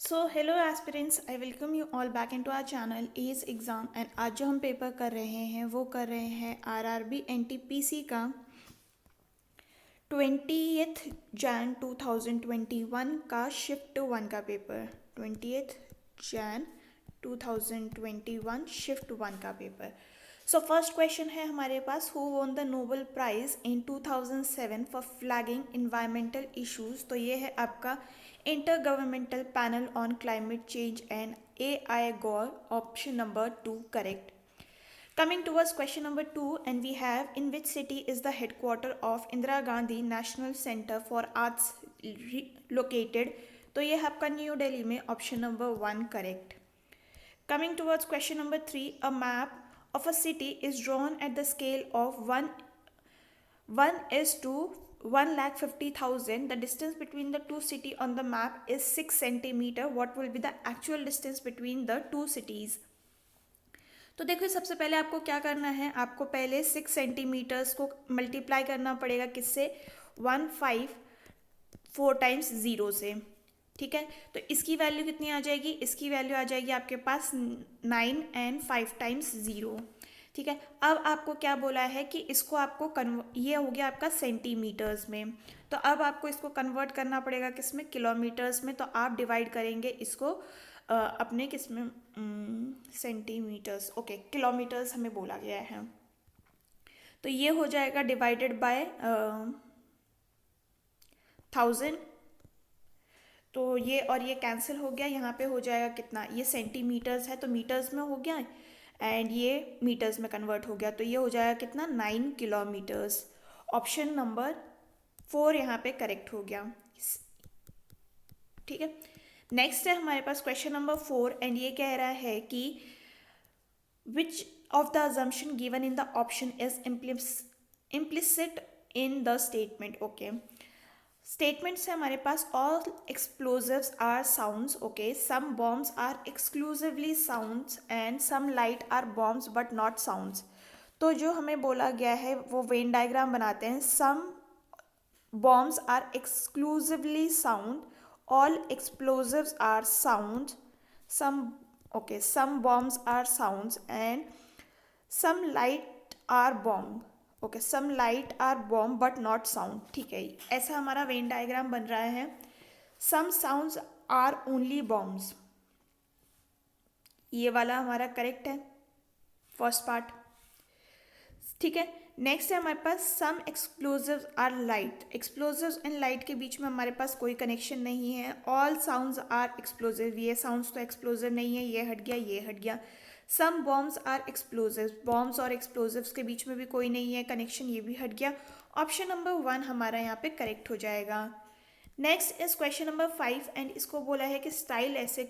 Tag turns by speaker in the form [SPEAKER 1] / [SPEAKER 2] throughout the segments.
[SPEAKER 1] So hello aspirants, I welcome you all back into our channel Edge Exam. And आज जो हम paper कर रहे हैं वो कर रहे हैं आरआरबी एनटीपीसी का 20th जैन 2021 का शिफ्ट 1 का पेपर। 20th जैन 2021 शिफ्ट 1 का पेपर। सो फर्स्ट क्वेश्चन है हमारे पास, who won the Nobel prize in 2007 for flagging environmental issues. तो ये है आपका intergovernmental panel on climate change and AI Gore, option number 2 correct. Coming towards question number 2, and we have, in which city is the headquarter of Indira Gandhi National Center for Arts located? तो ये है आपका new Delhi में, option number 1 correct. Coming towards question number 3, a map of a city is drawn at the scale of 1:150,000. The distance between the two cities on the map is 6 centimeter. What will be the actual distance between the two cities? तो देखो, सबसे पहले आपको क्या करना है, आपको पहले 6 सेंटीमीटर्स को मल्टीप्लाई करना पड़ेगा किससे, 154 टाइम्स 0 से। ठीक है, तो इसकी वैल्यू कितनी आ जाएगी, इसकी वैल्यू आ जाएगी आपके पास 9 एंड 5 टाइम्स 0। ठीक है, अब आपको क्या बोला है कि इसको आपको ये हो गया आपका सेंटीमीटर्स में, तो अब आपको इसको कन्वर्ट करना पड़ेगा किसमें, किलोमीटर्स में। तो आप डिवाइड करेंगे इसको अपने किसमें, सेंटीमीटर्स, ओके, किलोमीटर्स हमें बोला गया है। तो ये हो जाएगा डिवाइडेड बाय 1000। तो ये और ये कैंसिल हो गया, यहाँ पे हो जाएगा कितना, ये सेंटीमीटर्स है तो मीटर्स में हो गया, एंड ये मीटर्स में कन्वर्ट हो गया, तो ये हो जाएगा कितना, 9 किलोमीटर्स। ऑप्शन नंबर 4 यहाँ पे करेक्ट हो गया। ठीक है, नेक्स्ट है हमारे पास क्वेश्चन नंबर 4, एंड ये कह रहा है कि which of the assumption given in the option is implicit in the statement. Okay, statements है हमारे पास, all explosives are sounds, okay, some bombs are exclusively sounds and some light are bombs but not sounds. तो जो हमें बोला गया है वो वेन डायग्राम बनाते हैं। Some bombs are exclusively sound, all explosives are sound, some bombs are sounds and some light are bomb, okay, some light are bomb but not sound। ठीक है, ऐसा हमारा वेन डायग्राम बन रहा है। some sounds are only bombs, ये वाला हमारा करेक्ट है, फर्स्ट पार्ट। ठीक है, नेक्स्ट है हमारे पास, some explosives are light. Explosives and light के बीच में हमारे पास कोई कनेक्शन नहीं है। ऑल साउंड्स आर एक्सप्लोजिव, ये साउंड्स तो एक्सप्लोजिव नहीं है, ये हट गया, ये हट गया। Some bombs are explosive, bombs और एक्सप्लोजिव्स के बीच में भी कोई नहीं है कनेक्शन, ये भी हट गया। ऑप्शन नंबर 1 हमारा यहाँ पे करेक्ट हो जाएगा। Next is question number 5, and इसको बोला है कि स्टाइल ऐसे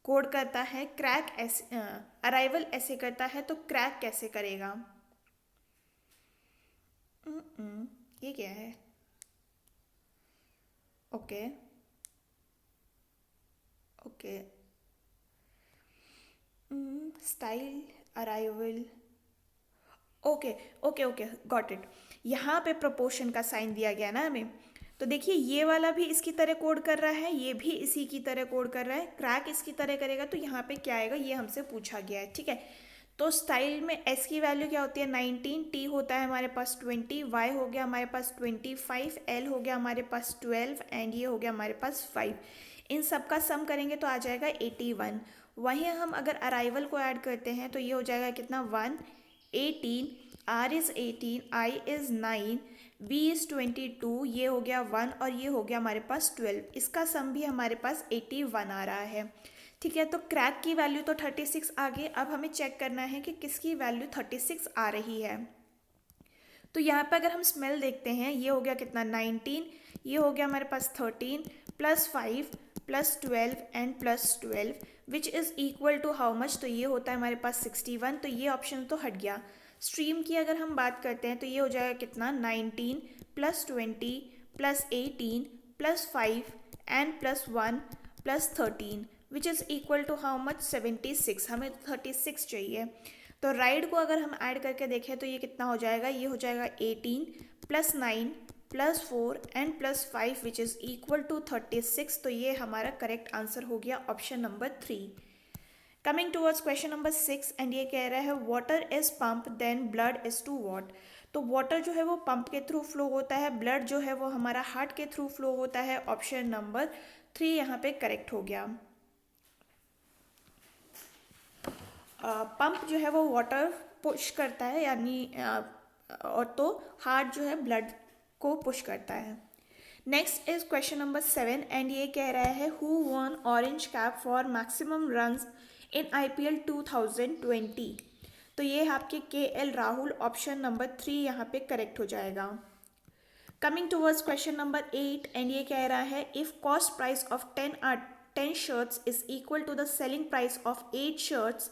[SPEAKER 1] कोड करता है, क्रैक ऐसे अराइवल ऐसे करता है, तो क्रैक कैसे करेगा। ये क्या है, okay okay, style arrival, okay okay okay, got it. यहाँ पे प्रोपोर्शन का साइन दिया गया ना हमें, तो देखिए ये वाला भी इसकी तरह कोड कर रहा है, ये भी इसी की तरह कोड कर रहा है, क्रैक इसकी तरह करेगा, तो यहाँ पे क्या आएगा, ये हमसे पूछा गया है। ठीक है, तो स्टाइल में एस की वैल्यू क्या होती है, 19, टी होता है हमारे पास 20, वाई हो गया हमारे पास 25, एल हो गया हमारे पास 12, एंड ये हो गया हमारे पास 5। इन सब का सम करेंगे तो आ जाएगा 81। वहीं हम अगर अराइवल को ऐड करते हैं तो ये हो जाएगा कितना, 1, 18, R is 18, I is 9, B is 22, ये हो गया 1, और ये हो गया हमारे पास 12। इसका सम भी हमारे पास 81 आ रहा है। ठीक है, तो क्रैक की वैल्यू तो 36 आ गई। अब हमें चेक करना है कि किसकी वैल्यू 36 आ रही है। तो यहाँ पर अगर हम स्मेल देखते हैं, ये हो गया कितना, 19, ये हो गया हमारे पास 13 + 5 + 12 and +12 which is equal to how much, तो ये होता है हमारे पास 61। तो ये ऑप्शन तो हट गया। स्ट्रीम की अगर हम बात करते हैं तो ये हो जाएगा कितना, 19 + 20 + 18 + 5 and +1 + 13 which is equal to how much, 76। हमें 36 चाहिए। तो राइट को अगर हम ऐड करके देखें तो ये कितना हो जाएगा, ये हो जाएगा 18 + 9 +4 and +5 which is equal to 36। तो ये हमारा करेक्ट आंसर हो गया option number 3। Coming towards question number 6 and ये कह रहा है water is pump then blood is to what. तो वाटर जो है वो पंप के थ्रू फ्लो होता है, ब्लड जो है वो हमारा हार्ट के थ्रू फ्लो होता है। ऑप्शन नंबर 3 यहाँ पे करेक्ट हो गया। पंप जो है वो वाटर पुश करता है, यानी और तो हार्ट जो है ब्लड को पुश करता है। Next is question number 7 and ये कह रहा है who won orange cap for maximum runs in IPL 2020। तो ये आपके KL राहुल। ऑप्शन नंबर 3 यहाँ पे करेक्ट हो जाएगा। Coming towards question number 8 and ये कह रहा है if cost price of 10 shirts is equal to the selling price of 8 shirts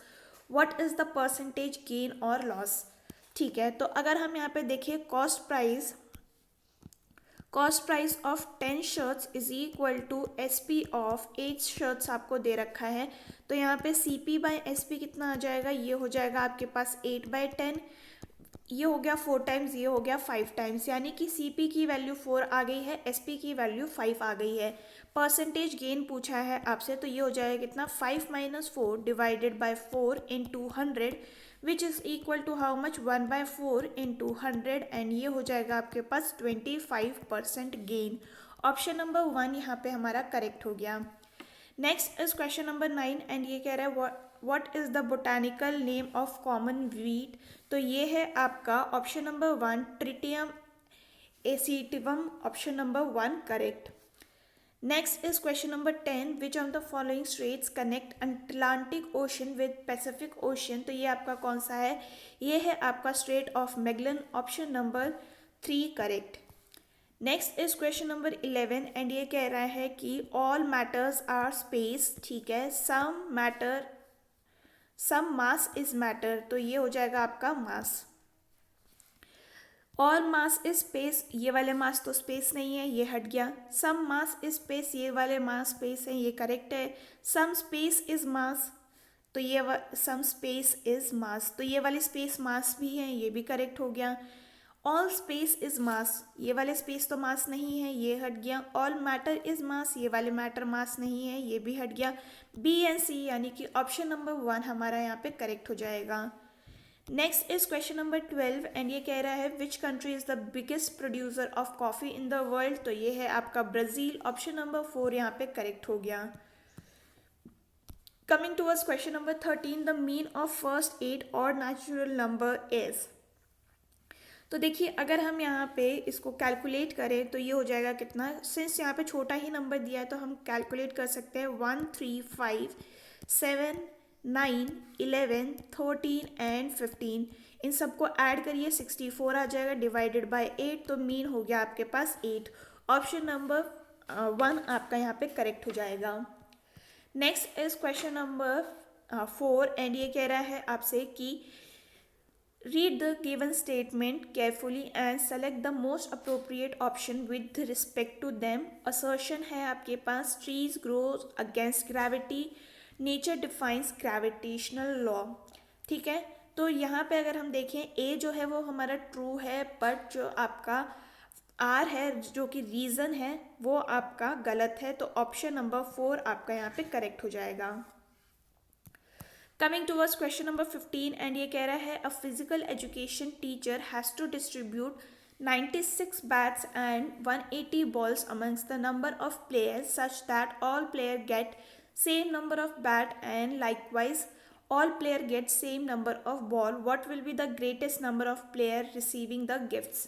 [SPEAKER 1] what is the percentage gain और लॉस। ठीक है, तो अगर हम यहाँ पे देखिए cost price of 10 shirts is equal to SP of 8 shirts आपको दे रखा है। तो यहाँ पे CP/SP कितना आ जाएगा, ये हो जाएगा आपके पास 8/10, ये हो गया 4 टाइम्स, ये हो गया 5 टाइम्स, यानी कि CP की वैल्यू 4 आ गई है, SP की वैल्यू 5 आ गई है। परसेंटेज गेन पूछा है आपसे, तो ये हो जाएगा कितना 5 - 4 divided by 4 into 100 which is equal to how much 1/4 into 100 and ये हो जाएगा आपके पास 25% गेन। ऑप्शन नंबर 1 यहाँ पे हमारा करेक्ट हो गया। Next is question number 9 and ये कह रहा है what is the botanical name of common wheat. तो ये है आपका option number 1 triticum aestivum. Option number 1 correct. Next is question number 10 which of the following straits connect Atlantic Ocean with Pacific Ocean. तो ये आपका कौन सा है, ये है आपका strait of Magellan. Option number 3 correct. Next is question number 11 and ये कह रहा है कि ऑल मैटर्स आर स्पेस। ठीक है, सम मास इज मैटर। तो ये हो जाएगा आपका मास। ऑल मास इज स्पेस, ये वाले मास तो स्पेस नहीं है, ये हट गया। सम मास इज स्पेस, ये वाले मास स्पेस है, ये करेक्ट है। सम स्पेस इज मास, तो ये सम स्पेस इज मास, तो ये वाले स्पेस मास भी है, ये भी करेक्ट हो गया। ऑल स्पेस इज मास, ये वाले स्पेस तो मास नहीं है, ये हट गया। ऑल मैटर इज मास, ये वाले मैटर मास नहीं है, ये भी हट गया। B and C यानी कि ऑप्शन नंबर 1 हमारा यहाँ पे करेक्ट हो जाएगा। Next is question number 12 and ये कह रहा है which country is the biggest producer of coffee in the world. तो ये है आपका ब्राज़ील। ऑप्शन नंबर 4 यहाँ पे करेक्ट हो गया। Coming towards question number 13 the mean of first 8 और नेचुरल नंबर इज। तो देखिए अगर हम यहाँ पे इसको कैलकुलेट करें तो ये हो जाएगा कितना, सिंस यहाँ पे छोटा ही नंबर दिया है तो हम कैलकुलेट कर सकते हैं 1 3 5 7 9 11 13 एंड 15। इन सबको ऐड करिए 64 आ जाएगा डिवाइडेड बाय 8, तो मीन हो गया आपके पास 8। ऑप्शन नंबर 1 आपका यहाँ पे करेक्ट हो जाएगा। Next is question number 4 and ये कह रहा है आपसे कि read the given statement carefully and select the most appropriate option with respect to them। assertion है आपके पास trees grow against gravity, nature defines gravitational law। ठीक है, तो यहाँ पे अगर हम देखें A जो है वो हमारा ट्रू है, बट जो आपका R है जो कि रीज़न है वो आपका गलत है। तो ऑप्शन नंबर 4 आपका यहाँ पे करेक्ट हो जाएगा। Coming towards question number 15 and ये कह रहा है a physical education teacher has to distribute 96 bats and 180 balls amongst the number of players such that all player get same number of bat and likewise all player get same number of ball। what will be the greatest number of player receiving the gifts।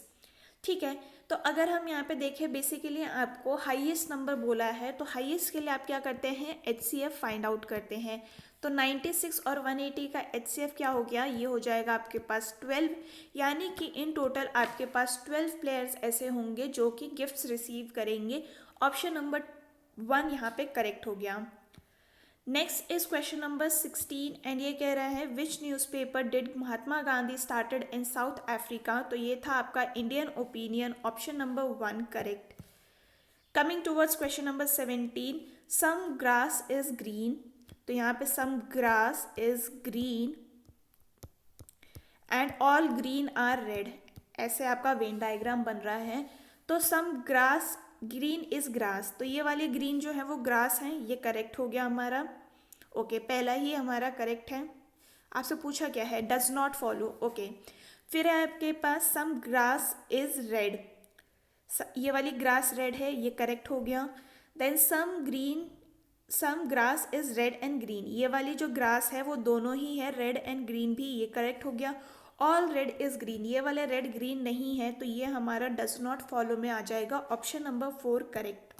[SPEAKER 1] ठीक है, तो अगर हम यहाँ पे देखें basically आपको highest number बोला है, तो हाईएस्ट के लिए आप क्या करते हैं HCF फाइंड आउट करते हैं। तो 96 और 180 का HCF क्या हो गया, ये हो जाएगा आपके पास 12, यानी कि इन टोटल आपके पास 12 प्लेयर्स ऐसे होंगे जो कि गिफ्ट्स रिसीव करेंगे। ऑप्शन नंबर 1 यहाँ पे करेक्ट हो गया। Next is question number 16 and ये कह रहा है which newspaper did Mahatma Gandhi started in South Africa. तो ये था आपका Indian Opinion. Option number 1 correct. Coming towards question number 17 some grass is green. तो यहाँ पे some grass is green and all green are red, ऐसे आपका वेन डायग्राम बन रहा है। तो सम ग्रास ग्रीन इज ग्रास, तो ये वाली ग्रीन जो है वो ग्रास है, ये करेक्ट हो गया हमारा। ओके, पहला ही हमारा करेक्ट है। आपसे पूछा क्या है, डज नॉट फॉलो। ओके, फिर है आपके पास सम ग्रास इज रेड, ये वाली ग्रास रेड है, ये करेक्ट हो गया। Then some grass is red and green, ये वाली जो ग्रास है वो दोनों ही है, रेड एंड ग्रीन भी, ये करेक्ट हो गया। ऑल रेड इज ग्रीन, ये वाले रेड ग्रीन नहीं है, तो ये हमारा डज नॉट फॉलो में आ जाएगा, option number 4 correct.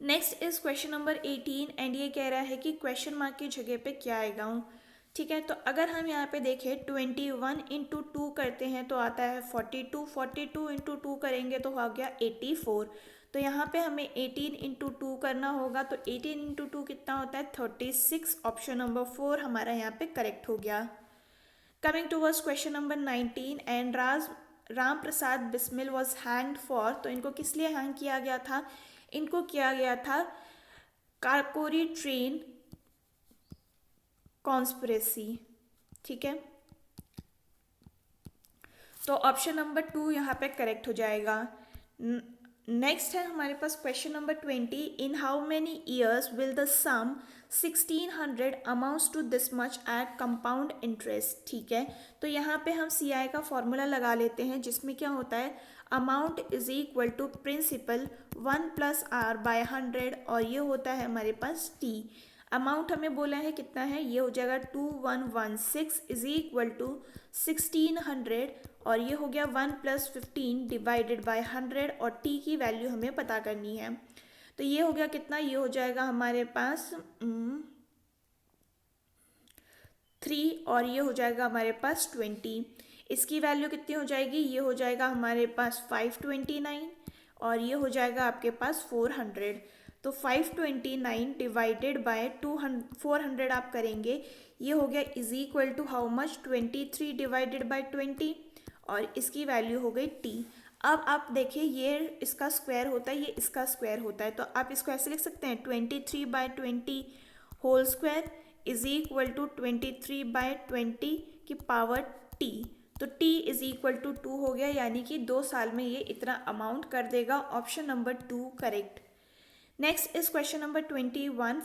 [SPEAKER 1] Next is question number 18 and ये कह रहा है कि क्वेश्चन मार्क की जगह पे क्या आएगा। ठीक है, तो अगर हम यहाँ पे देखें 21 इंटू 2 करते हैं तो आता है 42, 42 इंटू 2 करेंगे तो हो गया 84। तो यहाँ पे हमें 18 इंटू 2 करना होगा, तो 18 इंटू 2 कितना होता है 36, ऑप्शन नंबर 4 हमारा यहाँ पे करेक्ट हो गया। Coming towards question number 19 and Ram Prasad Bismil was hanged for, तो इनको किस लिए हैंग किया गया था, इनको किया गया था काकोरी ट्रेन कॉन्स्पिरेसी। ठीक है, तो ऑप्शन नंबर 2 यहाँ पे करेक्ट हो जाएगा। नेक्स्ट है हमारे पास question number 20, in how many years will the sum 1600 amounts to this much at compound interest. ठीक है, तो यहाँ पे हम CI का फॉर्मूला लगा लेते हैं, जिसमें क्या होता है, amount is equal to principal 1 plus R by 100, और ये होता है हमारे पास T। अमाउंट हमें बोला है कितना है, ये हो जाएगा 2116 इज इक्वल टू 1600, और ये हो गया 1 प्लस 15 डिवाइडेड बाय 100, और T की वैल्यू हमें पता करनी है। तो ये हो गया कितना, ये हो जाएगा हमारे पास 3, और ये हो जाएगा हमारे पास 20। इसकी वैल्यू कितनी हो जाएगी, ये हो जाएगा हमारे पास 529, और ये हो जाएगा आपके पास 400। तो 529 डिवाइडेड बाय 400 आप करेंगे, ये हो गया is equal to how much 23 divided by 20, और इसकी वैल्यू हो गई T। अब आप देखिए, ये इसका स्क्वायर होता है, ये इसका स्क्वायर होता है, तो आप इसको ऐसे लिख सकते हैं 23/20 whole square is equal to 23/20 की पावर T। तो T इज इक्वल टू 2 हो गया, यानी कि 2 साल में ये इतना अमाउंट कर देगा, option number 2 correct. Next is question number 21.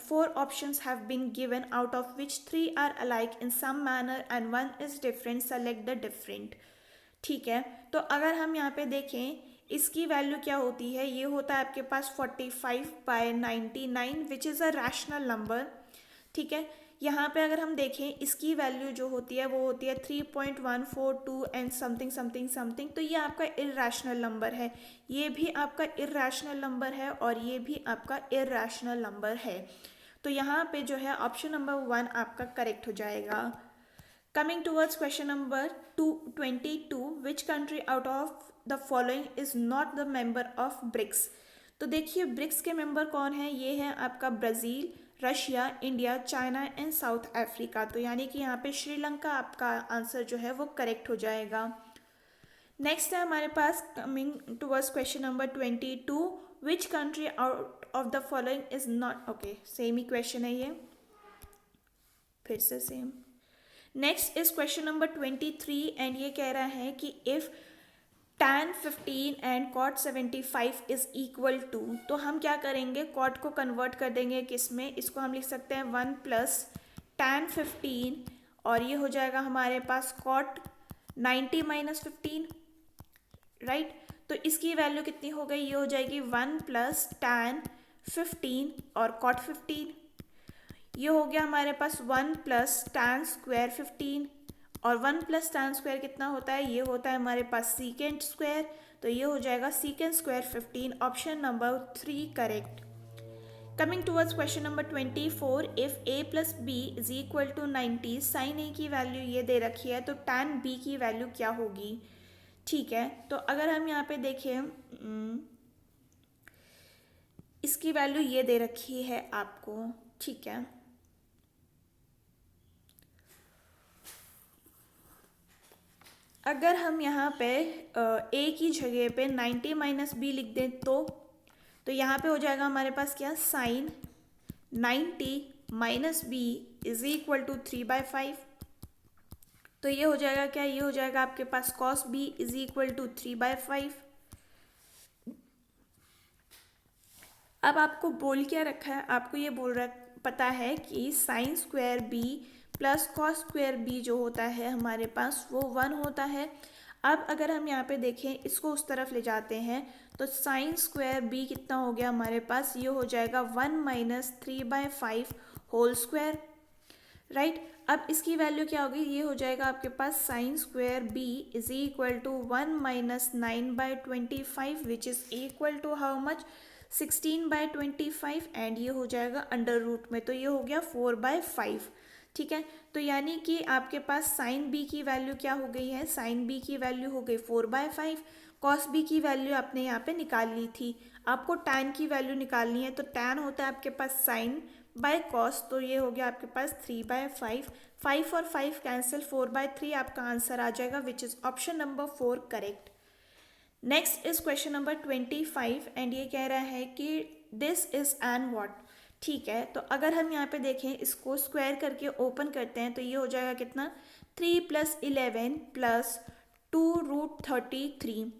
[SPEAKER 1] Four options have been given, out of which 3 are alike in some manner and 1 is different. Select the different. ठीक है, तो अगर हम यहाँ पे देखें इसकी वैल्यू क्या होती है, ये होता है आपके पास 45/99 which is a rational number. ठीक है, यहाँ पे अगर हम देखें इसकी वैल्यू जो होती है वो होती है 3.142 एंड समथिंग समथिंग समथिंग, तो ये आपका इर्रेशनल नंबर है, ये भी आपका इर्रेशनल नंबर है, और ये भी आपका इर्रेशनल नंबर है। तो यहाँ पे जो है ऑप्शन नंबर 1 आपका करेक्ट हो जाएगा। Coming towards question number 22, which country out of the following is not the member of BRICS. तो देखिए ब्रिक्स के मेंबर कौन है, ये है आपका Brazil, Russia, India, China and south Africa. तो यानी कि यहाँ पे श्रीलंका आपका आंसर जो है वो करेक्ट हो जाएगा। नेक्स्ट है हमारे पास coming towards question number 22, which country out of the following is not, okay same ही क्वेश्चन है ये, फिर से same. Next is question number 23 and ये कह रहा है कि if tan 15 and cot 75 is equal to, तो हम क्या करेंगे, cot को कन्वर्ट कर देंगे किस में, इसको हम लिख सकते हैं 1 प्लस tan 15, और ये हो जाएगा हमारे पास cot 90 माइनस 15, राइट। तो इसकी वैल्यू कितनी हो गई, ये हो जाएगी 1 प्लस tan 15 और cot 15, ये हो गया हमारे पास 1 प्लस tan स्क्वायर 15, और 1 प्लस tan स्क्वायर कितना होता है, ये होता है हमारे पास सीकेंट स्क्वायर, तो ये हो जाएगा secant square 15, option number 3 correct. Coming towards question number 24, if a plus B is equal to 90, sine a की वैल्यू ये दे रखी है, तो tan b की वैल्यू क्या होगी। ठीक है, तो अगर हम यहाँ पे देखें इसकी वैल्यू ये दे रखी है आपको, ठीक है, अगर हम यहाँ पे a की जगह पे 90 माइनस बी लिख दें तो यहाँ पे हो जाएगा हमारे पास क्या, sine 90 minus B is equal to 3/5, तो ये हो जाएगा क्या, ये हो जाएगा आपके पास cos B is equal to 3/5, अब आपको बोल क्या रखा है, आपको ये पता है कि sine square B plus cos square B जो होता है हमारे पास वो 1 होता है। अब अगर हम यहाँ पे देखें, इसको उस तरफ ले जाते हैं, तो साइन स्क्वायर बी कितना हो गया हमारे पास, ये हो जाएगा 1 माइनस 3/5 होल स्क्वायर, राइट। अब इसकी वैल्यू क्या होगी, ये हो जाएगा आपके पास sine square B is equal to 1 minus 9/25 which is equal to how much, 16/25, and ये हो जाएगा अंडर रूट में, तो ये हो गया 4/5। ठीक है, तो यानी कि आपके पास साइन बी की वैल्यू क्या हो गई है, साइन बी की वैल्यू हो गई 4/5, कॉस बी की वैल्यू आपने यहाँ पे निकाल ली थी। आपको टैन की वैल्यू निकालनी है, तो टैन होता है आपके पास साइन बाय कॉस, तो ये हो गया आपके पास 3/5, 5 और 5 कैंसिल, 4/3 आपका आंसर आ जाएगा विच is option number 4 correct. Next is question number 25 and ये कह रहा है कि दिस इज एन व्हाट। ठीक है, तो अगर हम यहाँ पे देखें, इसको स्क्वायर करके ओपन करते हैं, तो ये हो जाएगा कितना, 3 + 11 + 2√33।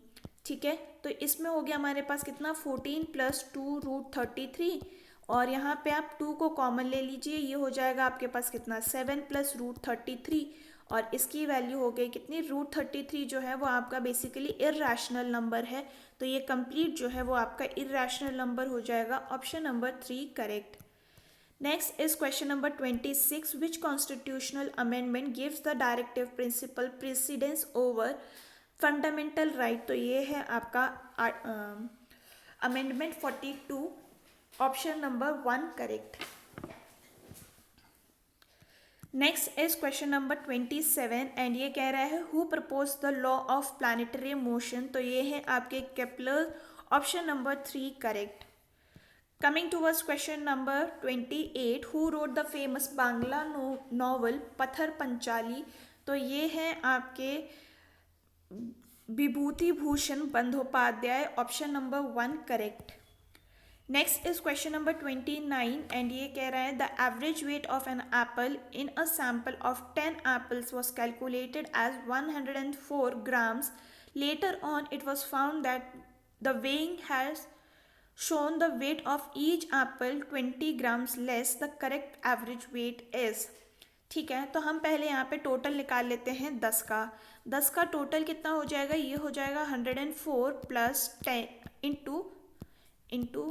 [SPEAKER 1] ठीक है, तो इसमें हो गया हमारे पास कितना, 14 + 2√33, और यहाँ पे आप 2 को कॉमन ले लीजिए, ये हो जाएगा आपके पास कितना, 7 + √33, और इसकी वैल्यू हो गई कितनी, √33 जो है वो आपका बेसिकली इर्रेशनल नंबर है, तो ये कंप्लीट जो है वो आपका इर्रेशनल नंबर हो जाएगा, option number 3 correct. Next is question number 26, which constitutional amendment gives the directive principle precedence over fundamental right, तो ये है आपका amendment 42, option number 1 correct. Next is question number 27 and ये कह रहा है who propose the law of planetary motion, तो ये है आपके Kepler, option number 3 correct. Coming towards question number 28, who wrote the famous Bangla novel Pather Panchali, तो ये है आपके Bibhuti Bhushan Bandopadhyay, option number 1 correct. Next is question number 29 and ये कह रहा है the average weight of an apple in a sample of 10 apples was calculated as 104 grams. Later on it was found that the weighing has shown the weight of each apple 20 grams less. The correct average weight is, ठीक है, तो हम पहले यहाँ पे total निकाल लेते हैं 10 का। 10 का टोटल कितना हो जाएगा, ये हो जाएगा 104 + 10 इंटू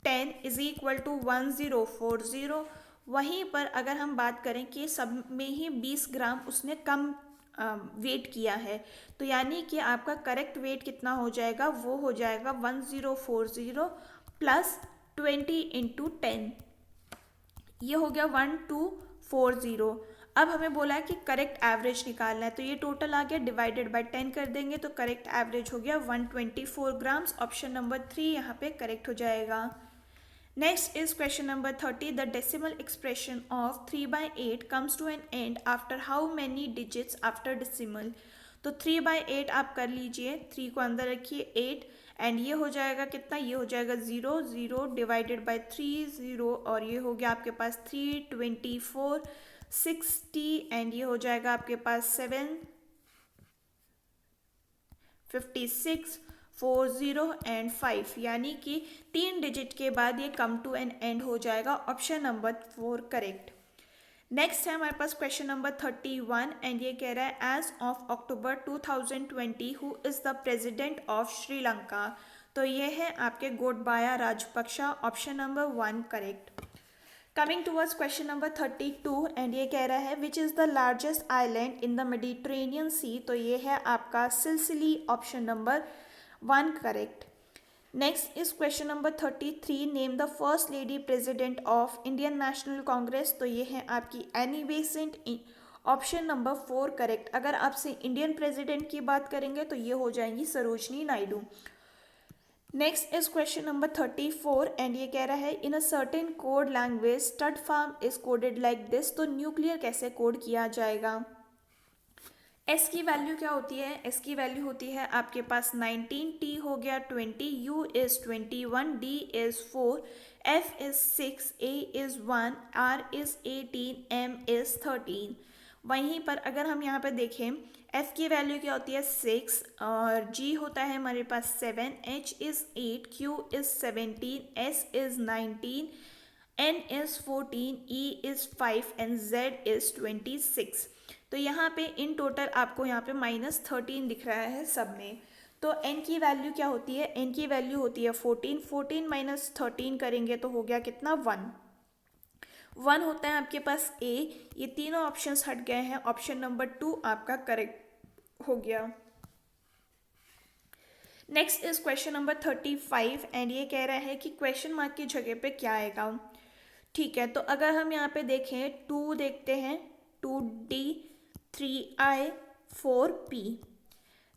[SPEAKER 1] 10 इज इक्वल टू 1040। वहीं पर अगर हम बात करें कि सब में ही 20 ग्राम उसने कम वेट किया है, तो यानी कि आपका करेक्ट वेट कितना हो जाएगा, वो हो जाएगा 1040 + 20 इंटू 10, ये हो गया 1240। अब हमें बोला है कि करेक्ट एवरेज निकालना है, तो ये टोटल आ गया, डिवाइडेड बाय 10 कर देंगे, तो करेक्ट एवरेज हो गया 124 ग्राम्स, ऑप्शन नंबर 3 यहाँ पे करेक्ट हो जाएगा। Next is question number 30, the decimal expression of 3/8 comes to an end after how many digits after decimal, तो 3/8 आप कर लीजिए, 3 को अंदर रखिए, 8 एंड ये हो जाएगा कितना, ये हो जाएगा 0 0 डिवाइडेड बाय 3 0, और ये हो गया आपके पास 324 60 एंड ये हो जाएगा आपके पास 7 56 40 एंड 5, यानी कि 3 डिजिट के बाद ये कम टू एन एंड हो जाएगा, ऑप्शन नंबर 4 करेक्ट। नेक्स्ट है हमारे पास क्वेश्चन नंबर 31 एंड ये कह रहा है as of October 2020 who is the president of Sri Lanka, तो ये है आपके Gotabaya Rajapaksa, option number 1 correct. Coming towards question number 32 and ये कह रहा है which is the largest island in the Mediterranean Sea, तो ये है आपका Sicily, option number 1 correct. Next is question number 33, name the first lady president of Indian National Congress, तो ये है आपकी Annie Besant, option number 4 correct. अगर आपसे इंडियन प्रेसिडेंट की बात करेंगे तो ये हो जाएंगी Sarojini Naidu. Next is question number 34 and ये कह रहा है in a certain code language stud farm is coded like this, तो न्यूक्लियर कैसे कोड किया जाएगा। एस की वैल्यू क्या होती है, एस की वैल्यू होती है आपके पास 19, टी हो गया 20, U is 21, D is 4, F is 6, A is 1, R is 18, M is 13। वहीं पर अगर हम यहाँ पे देखें F की वैल्यू क्या होती है 6 और G होता है हमारे पास 7, H is 8, Q is 17, S is 19, N is 14, E is 5 and Z is 26। तो यहाँ पे इन टोटल आपको यहाँ पे -13 दिख रहा है सब में। तो n की वैल्यू क्या होती है, n की वैल्यू होती है 14, 14 माइनस 13 करेंगे तो हो गया कितना 1 होता है आपके पास ए। ये तीनों ऑप्शंस हट गए हैं, ऑप्शन नंबर 2 आपका करेक्ट हो गया। Next is question number 35 and ये कह रहा है कि क्वेश्चन मार्क की जगह पे क्या आएगा। ठीक है, तो अगर हम यहाँ पे देखें 2 देखते हैं, 2D 3I 4P,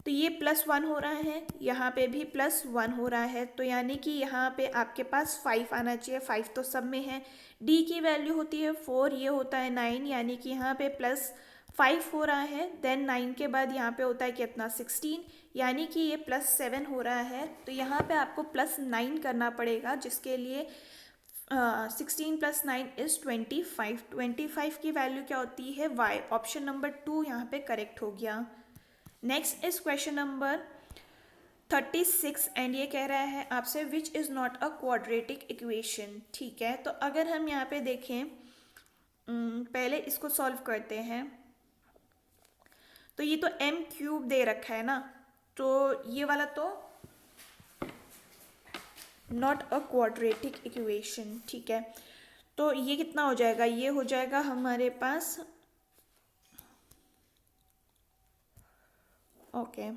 [SPEAKER 1] तो ये +1 हो रहा है, यहाँ पे भी +1 हो रहा है, तो यानी कि यहाँ पे आपके पास 5 आना चाहिए, 5 तो सब में है। D की वैल्यू होती है 4, ये होता है 9, यानी कि यहाँ पे +5 हो रहा है। देन 9 के बाद यहाँ पे होता है कितना 16, यानी कि ये +7 हो रहा है। तो यहाँ पे आपको +9 करना पड़ेगा, जिसके लिए 16 + 9 इज़ 25। 25 की वैल्यू क्या होती है y, ऑप्शन नंबर 2 यहाँ पे करेक्ट हो गया। Next is question number 36 and ये कह रहा है आपसे which is not a quadratic equation. ठीक है, तो अगर हम यहाँ पे देखें पहले इसको सॉल्व करते हैं, तो ये तो m³ दे रखा है ना, तो ये वाला तो नॉट अ क्वाड्रेटिक इक्वेशन। ठीक है, तो ये कितना हो जाएगा, ये हो जाएगा हमारे पास ओके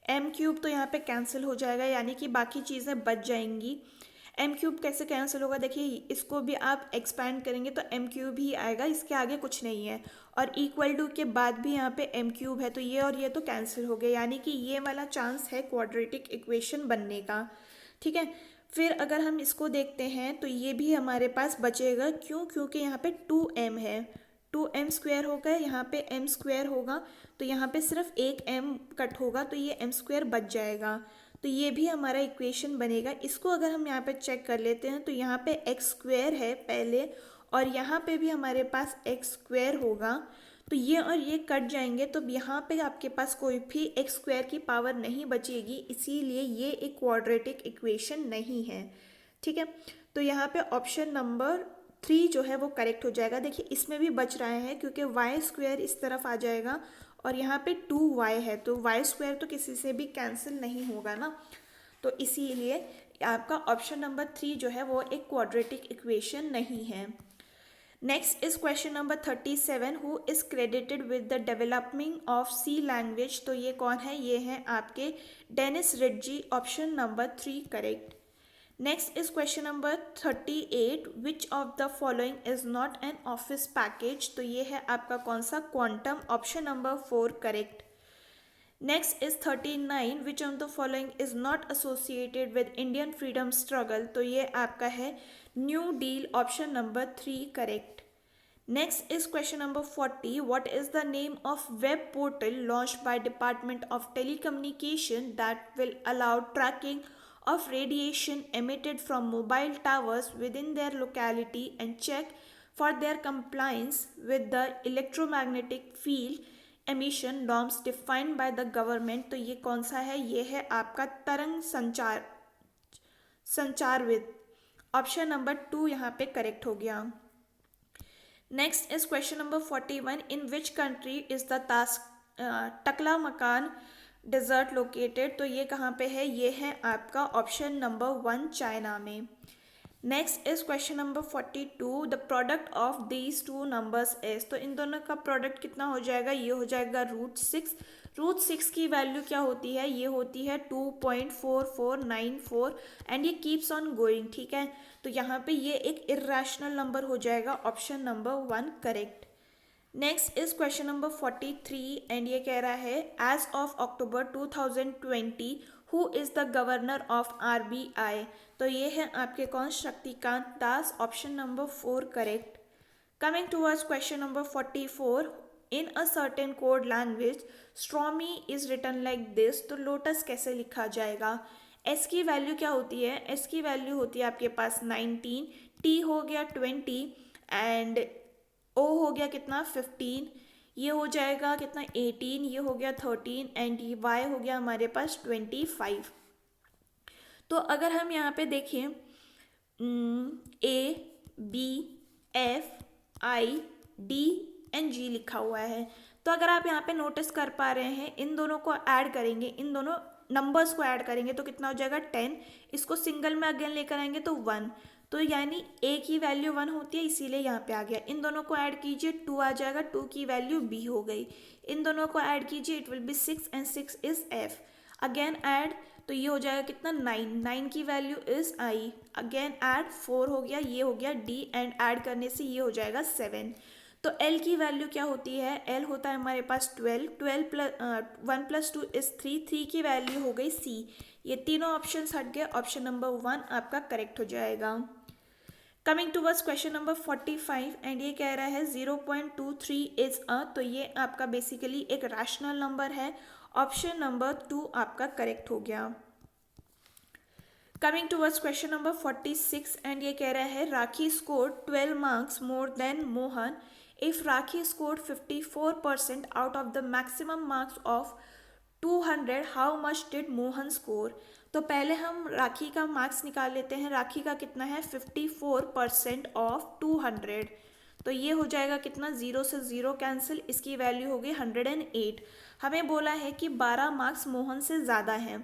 [SPEAKER 1] m³ तो यहाँ पे कैंसिल हो जाएगा, यानी कि बाकी चीज़ें बच जाएंगी। m³ कैसे कैंसिल होगा, देखिए इसको भी आप एक्सपैंड करेंगे तो m³ ही आएगा, इसके आगे कुछ नहीं है, और इक्वल टू के बाद भी यहाँ पे m³ है, तो ये और ये तो कैंसिल हो गया, यानी कि ये वाला चांस है क्वाड्रेटिक इक्वेशन बनने का। ठीक है, फिर अगर हम इसको देखते हैं तो ये भी हमारे पास बचेगा, क्यों, क्योंकि यहाँ पे 2m है, 2m² होगा, यहाँ पे m² होगा, तो यहाँ पे सिर्फ एक m कट होगा, तो ये m² बच जाएगा, तो ये भी हमारा इक्वेशन बनेगा। इसको अगर हम यहाँ पे चेक कर लेते हैं तो यहाँ पे x² है पहले, और यहाँ पे भी हमारे पास x² होगा, तो ये और ये कट जाएंगे, तो यहाँ पे आपके पास कोई भी x² की पावर नहीं बचेगी, इसीलिए ये एक क्वाड्रेटिक इक्वेशन नहीं है। ठीक है, तो यहाँ पे ऑप्शन नंबर 3 जो है वो करेक्ट हो जाएगा। देखिए इसमें भी बच रहा है, क्योंकि y² इस तरफ आ जाएगा और यहाँ पे 2y है, तो y² तो किसी से भी कैंसिल नहीं होगा ना, तो इसीलिए आपका ऑप्शन नंबर 3 जो है वो एक क्वाड्रेटिक इक्वेशन नहीं है। Next is question number 37, who is credited with the development of C language. तो ये कौन है, ये हैं आपके Dennis Ritchie, option number 3 correct. Next is question number 38, which of the following is not an office package. तो ये है आपका कौन सा, quantum, option number 4 correct. Next is 39, which of the following is not associated with Indian freedom struggle. तो ये आपका है new deal, option number 3 correct. Next is question number 40, what is the name of web portal launched by department of telecommunication that will allow tracking of radiation emitted from mobile towers within their locality and check for their compliance with the electromagnetic field emission norms defined by the government। तो ये कौन सा है, ये है आपका तरंग संचारविद, option number 2 यहाँ पे करेक्ट हो गया। Next is question number 41, in which country is the टकला मकान डेजर्ट लोकेटेड। तो ये कहाँ पे है, ये है आपका ऑप्शन नंबर 1 चाइना में। Next is question number 42, the product of these two numbers is. तो इन दोनों का प्रोडक्ट कितना हो जाएगा, ये हो जाएगा √6। √6 की वैल्यू क्या होती है, ये होती है 2.4494 एंड ये कीप्स ऑन गोइंग। ठीक है, तो यहाँ पे ये एक इर्रेशनल नंबर हो जाएगा, option number 1 correct. Next is question number 43 and ये कह रहा है as of October 2020 who is the governor of RBI। तो ये है आपके कौन, Shaktikanta Das, option number 4 correct. Coming towards question number 44, in a certain code language stormy is written like this. तो लोटस कैसे लिखा जाएगा, एस की वैल्यू क्या होती है, एस की वैल्यू होती है आपके पास 19, टी हो गया 20 एंड ओ हो गया कितना 15, ये हो जाएगा कितना 18, ये हो गया 13 एंड ये वाई हो गया हमारे पास 25। तो अगर हम यहाँ पे देखें A B F I D and G लिखा हुआ है, तो अगर आप यहाँ पे नोटिस कर पा रहे हैं इन दोनों को ऐड करेंगे, इन दोनों नंबर्स को ऐड करेंगे तो कितना हो जाएगा 10, इसको सिंगल में अगेन लेकर आएंगे तो 1, तो यानी ए की वैल्यू 1 होती है इसीलिए यहाँ पे आ गया। इन दोनों को ऐड कीजिए 2 आ जाएगा, 2 की वैल्यू बी हो गई। इन दोनों को ऐड कीजिए it will be 6 and 6 is F, again add तो ये हो जाएगा कितना 9, 9 की value is I, again add 4 हो गया, ये हो गया डी एंड ऐड करने से ये हो जाएगा 7। तो एल की वैल्यू क्या होती है, एल होता है हमारे पास 12, 12 प्लस 1 प्लस 2 इज 3, 3 की वैल्यू हो गई सी। ये तीनों ऑप्शन हट गए, ऑप्शन नंबर 1 आपका करेक्ट हो जाएगा। Coming towards question number 45 and ये कह रहा है 0.23 इज अ, तो ये आपका बेसिकली एक रैशनल नंबर है, ऑप्शन नंबर 2 आपका करेक्ट हो गया। Coming towards question number 46 and ये कह रहा है Rakhi scored 12 marks more than Mohan if Rakhi scored 54% out of the maximum marks of 200 how much did Mohan score. तो पहले हम राखी का मार्क्स निकाल लेते हैं, राखी का कितना है 54% ऑफ 200, तो ये हो जाएगा कितना 0 से 0 कैंसिल, इसकी वैल्यू हो गई 108। हमें बोला है कि 12 मार्क्स मोहन से ज़्यादा हैं,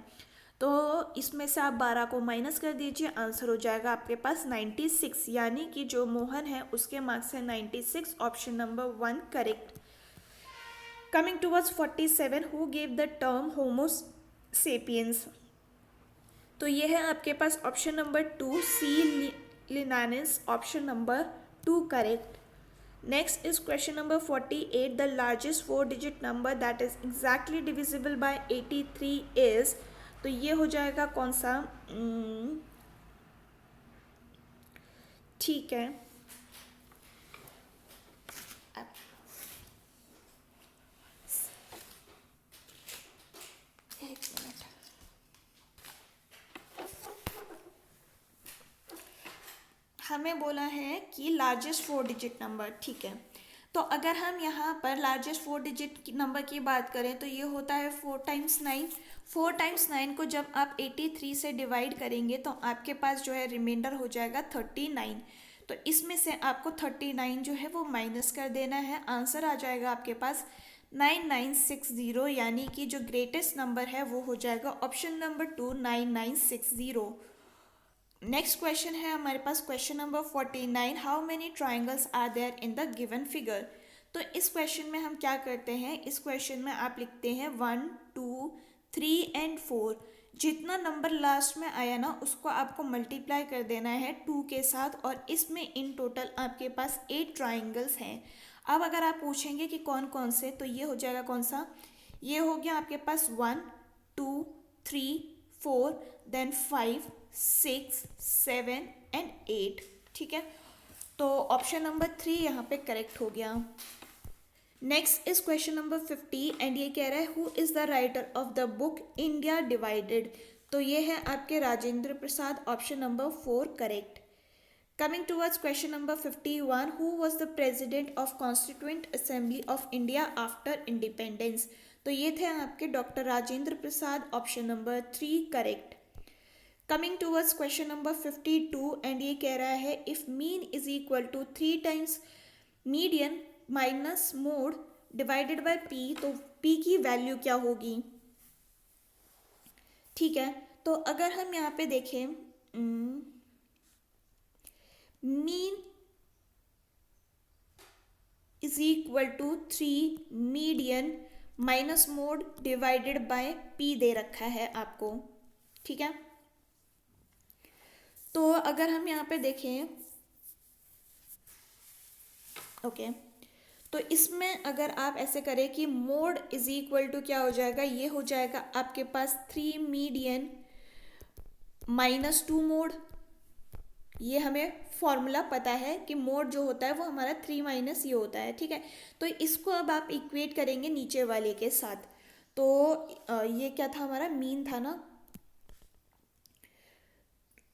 [SPEAKER 1] तो इसमें से आप 12 को माइनस कर दीजिए, आंसर हो जाएगा आपके पास 96, यानी कि जो मोहन है उसके मार्क्स है 96, option number 1 correct. Coming towards 47 who gave the term homo sapiens, तो ये है आपके पास option number 2 C Linnaeus, option number 2 correct. Next is question number 48 the largest 4 digit number that is exactly divisible by 83 is, तो ये हो जाएगा कौन सा, ठीक है एक मिनट, हमें बोला है कि लार्जेस्ट 4 डिजिट नंबर, ठीक है। तो अगर हम यहाँ पर लार्जेस्ट 4 डिजिट नंबर की बात करें तो ये होता है 4 टाइम्स 9, 4 टाइम्स 9 को जब आप 83 से डिवाइड करेंगे तो आपके पास जो है रिमाइंडर हो जाएगा 39, तो इसमें से आपको 39 जो है वो माइनस कर देना है, आंसर आ जाएगा आपके पास 9960, यानी कि जो ग्रेटेस्ट नंबर है वो हो जाएगा ऑप्शन नंबर 2 9960। नेक्स्ट क्वेश्चन है हमारे पास question number 49 how many triangles are there in the given figure. तो इस क्वेश्चन में हम क्या करते हैं, इस क्वेश्चन में आप लिखते हैं 1 2 3 एंड 4, जितना नंबर लास्ट में आया ना उसको आपको मल्टीप्लाई कर देना है 2 के साथ, और इसमें इन टोटल आपके पास 8 ट्राइंगल्स हैं। अब अगर आप पूछेंगे कि कौन कौन से, तो ये हो जाएगा कौन सा, ये हो गया आपके पास 1 2 3 4 देन 5 6 7 एंड 8, ठीक है। तो ऑप्शन नंबर 3 यहाँ पे करेक्ट हो गया। Next is question number 50 and ये कह रहा है who is the writer of the book India divided, तो ये है आपके Rajendra Prasad, option number 4 correct. Coming towards question number 51 who was the president of constituent assembly of India after independence, तो ये थे आपके doctor Rajendra Prasad, option number 3 correct. Coming towards question number 52 and ये कह रहा है if mean is equal to 3 times median minus mode divided by P, तो P की वैल्यू क्या होगी, ठीक है। तो अगर हम यहाँ पे देखें mean is equal to 3 median minus mode divided by P दे रखा है आपको, ठीक है। तो अगर हम यहाँ पे देखें ओके, तो इसमें अगर आप ऐसे करें कि मोड इज इक्वल टू क्या हो जाएगा, ये हो जाएगा आपके पास 3 मीडियन माइनस 2 मोड, ये हमें फॉर्मूला पता है कि मोड जो होता है वो हमारा 3 माइनस ये होता है, ठीक है। तो इसको अब आप इक्वेट करेंगे नीचे वाले के साथ, तो ये क्या था हमारा मीन था ना,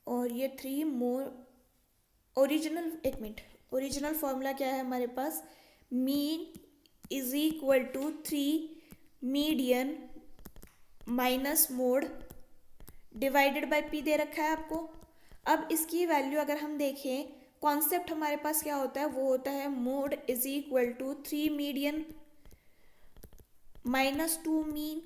[SPEAKER 1] और ये 3 मोर ओरिजिनल, एक मिनट, ओरिजिनल फॉर्मूला क्या है हमारे पास, mean is equal to 3 median minus mode divided by P दे रखा है आपको। अब इसकी वैल्यू अगर हम देखें, कॉन्सेप्ट हमारे पास क्या होता है, वो होता है mode is equal to 3 median minus 2 mean.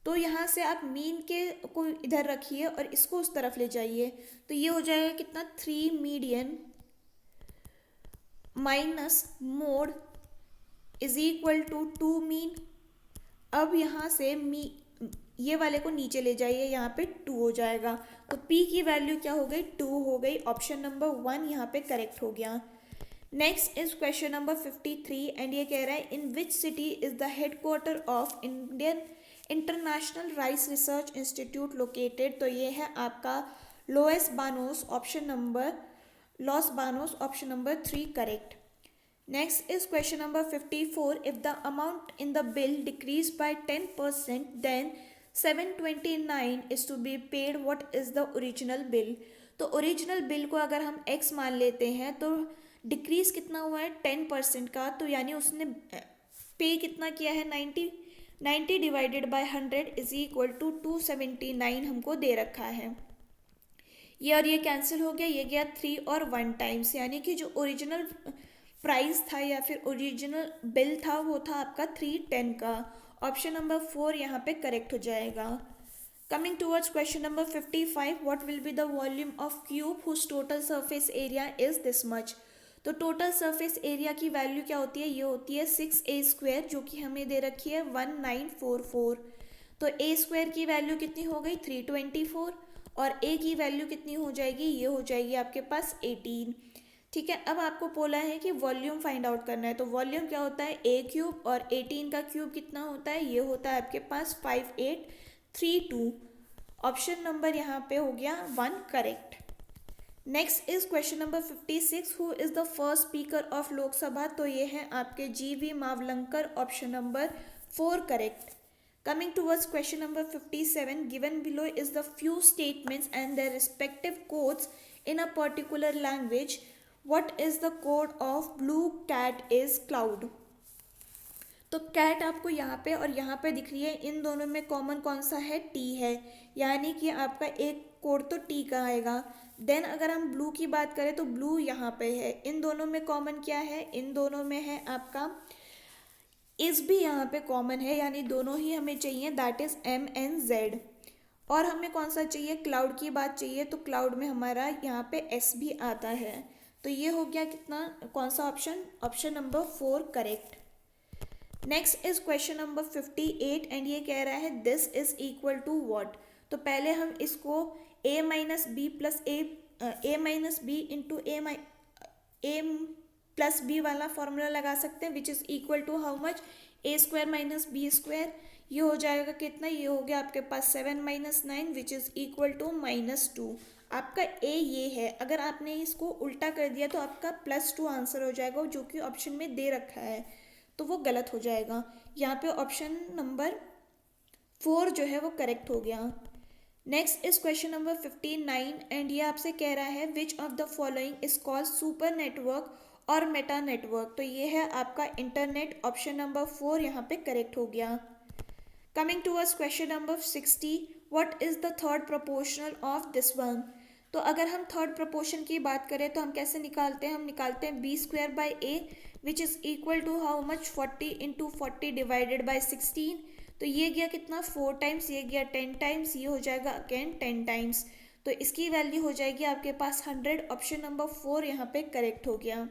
[SPEAKER 1] तो यहाँ से आप मीन के को इधर रखिए और इसको उस तरफ ले जाइए, तो ये हो जाएगा कितना, 3 median minus mode is equal to 2 mean. अब यहाँ से ये वाले को नीचे ले जाइए, यहाँ पे 2 हो जाएगा, तो P की वैल्यू क्या हो गई, 2 हो गई। ऑप्शन नंबर 1 यहाँ पे करेक्ट हो गया। Next is question number 53 and ये कह रहा है in which city is the headquarter of Indian International Rice Research Institute located. तो ये है आपका Los Banos, option number 3 correct. Next is question number 54. If the amount in the bill decreased by 10%, then 729 is to be paid. What is the original bill? तो original bill को अगर हम x मान लेते हैं तो डिक्रीज कितना हुआ है 10% का, तो यानी उसने पे कितना किया है 90 divided by 100 is equal to 279 हमको दे रखा है। ये और ये कैंसिल हो गया, ये गया 3 और 1 टाइम्स, यानी कि जो ओरिजिनल प्राइस था या फिर ओरिजिनल बिल था वो था आपका 310 का। ऑप्शन नंबर 4 यहाँ पे करेक्ट हो जाएगा। Coming towards question number 55, what will be the volume of cube whose total surface area is this much. तो टोटल सरफेस एरिया की वैल्यू क्या होती है, ये होती है 6a² जो कि हमें दे रखी है 1944। तो a स्क्वायर की वैल्यू कितनी हो गई 324 और a की वैल्यू कितनी हो जाएगी, ये हो जाएगी आपके पास 18। ठीक है, अब आपको बोला है कि वॉल्यूम फाइंड आउट करना है, तो वॉल्यूम क्या होता है a³ और 18 का क्यूब कितना होता है, ये होता है आपके पास 5832। ऑप्शन नंबर यहाँ पे हो गया 1 correct. Next is question number 56, who is the first speaker of Lok Sabha. तो ये है आपके GV Mavalankar, option number 4 correct. Coming towards question number 57, given below is the few statements and their respective codes in a particular language. What is the code of blue cat is cloud? तो cat आपको यहाँ पे और यहाँ पे दिख रही है, इन दोनों में कॉमन कौन सा है, टी है, यानी कि आपका एक कोड तो टी का आएगा। देन अगर हम ब्लू की बात करें तो ब्लू यहाँ पे है, इन दोनों में कॉमन क्या है, इन दोनों में है आपका इस भी यहाँ पे कॉमन है, यानी दोनों ही हमें चाहिए, दैट इज MNZ। और हमें कौन सा चाहिए, क्लाउड की बात चाहिए, तो क्लाउड में हमारा यहाँ पे S भी आता है। तो ये हो गया कितना, कौन सा option, option number 4 correct. Next is question number 58 and ये कह रहा है this is equal to what. तो पहले हम इसको a minus B plus a minus B into a plus B वाला फॉर्मूला लगा सकते हैं, which is equal to how much, a² minus b²। ये हो जाएगा कितना, ये हो गया आपके पास 7 minus 9 which is equal to -2। आपका a ये है, अगर आपने इसको उल्टा कर दिया तो आपका +2 आंसर हो जाएगा, जो कि ऑप्शन में दे रखा है, तो वो गलत हो जाएगा। यहाँ पे ऑप्शन नंबर 4 जो है वो करेक्ट हो गया। Next is question number 59 and ये आपसे कह रहा है which of the following is called super network और मेटा नेटवर्क। तो ये है आपका इंटरनेट, ऑप्शन नंबर 4 यहाँ पे करेक्ट हो गया। Coming towards question number 60, what is the third proportional of this one. तो अगर हम थर्ड प्रोपोर्शन की बात करें तो हम कैसे निकालते हैं, हम निकालते हैं b² by a which is equal to how much, 40 into 40 divided by 16। तो ये गया कितना 4 टाइम्स, ये गया 10 टाइम्स, ये हो जाएगा अगेन 10 टाइम्स, तो इसकी वैल्यू हो जाएगी आपके पास 100। ऑप्शन नंबर 4 यहाँ पे करेक्ट हो गया।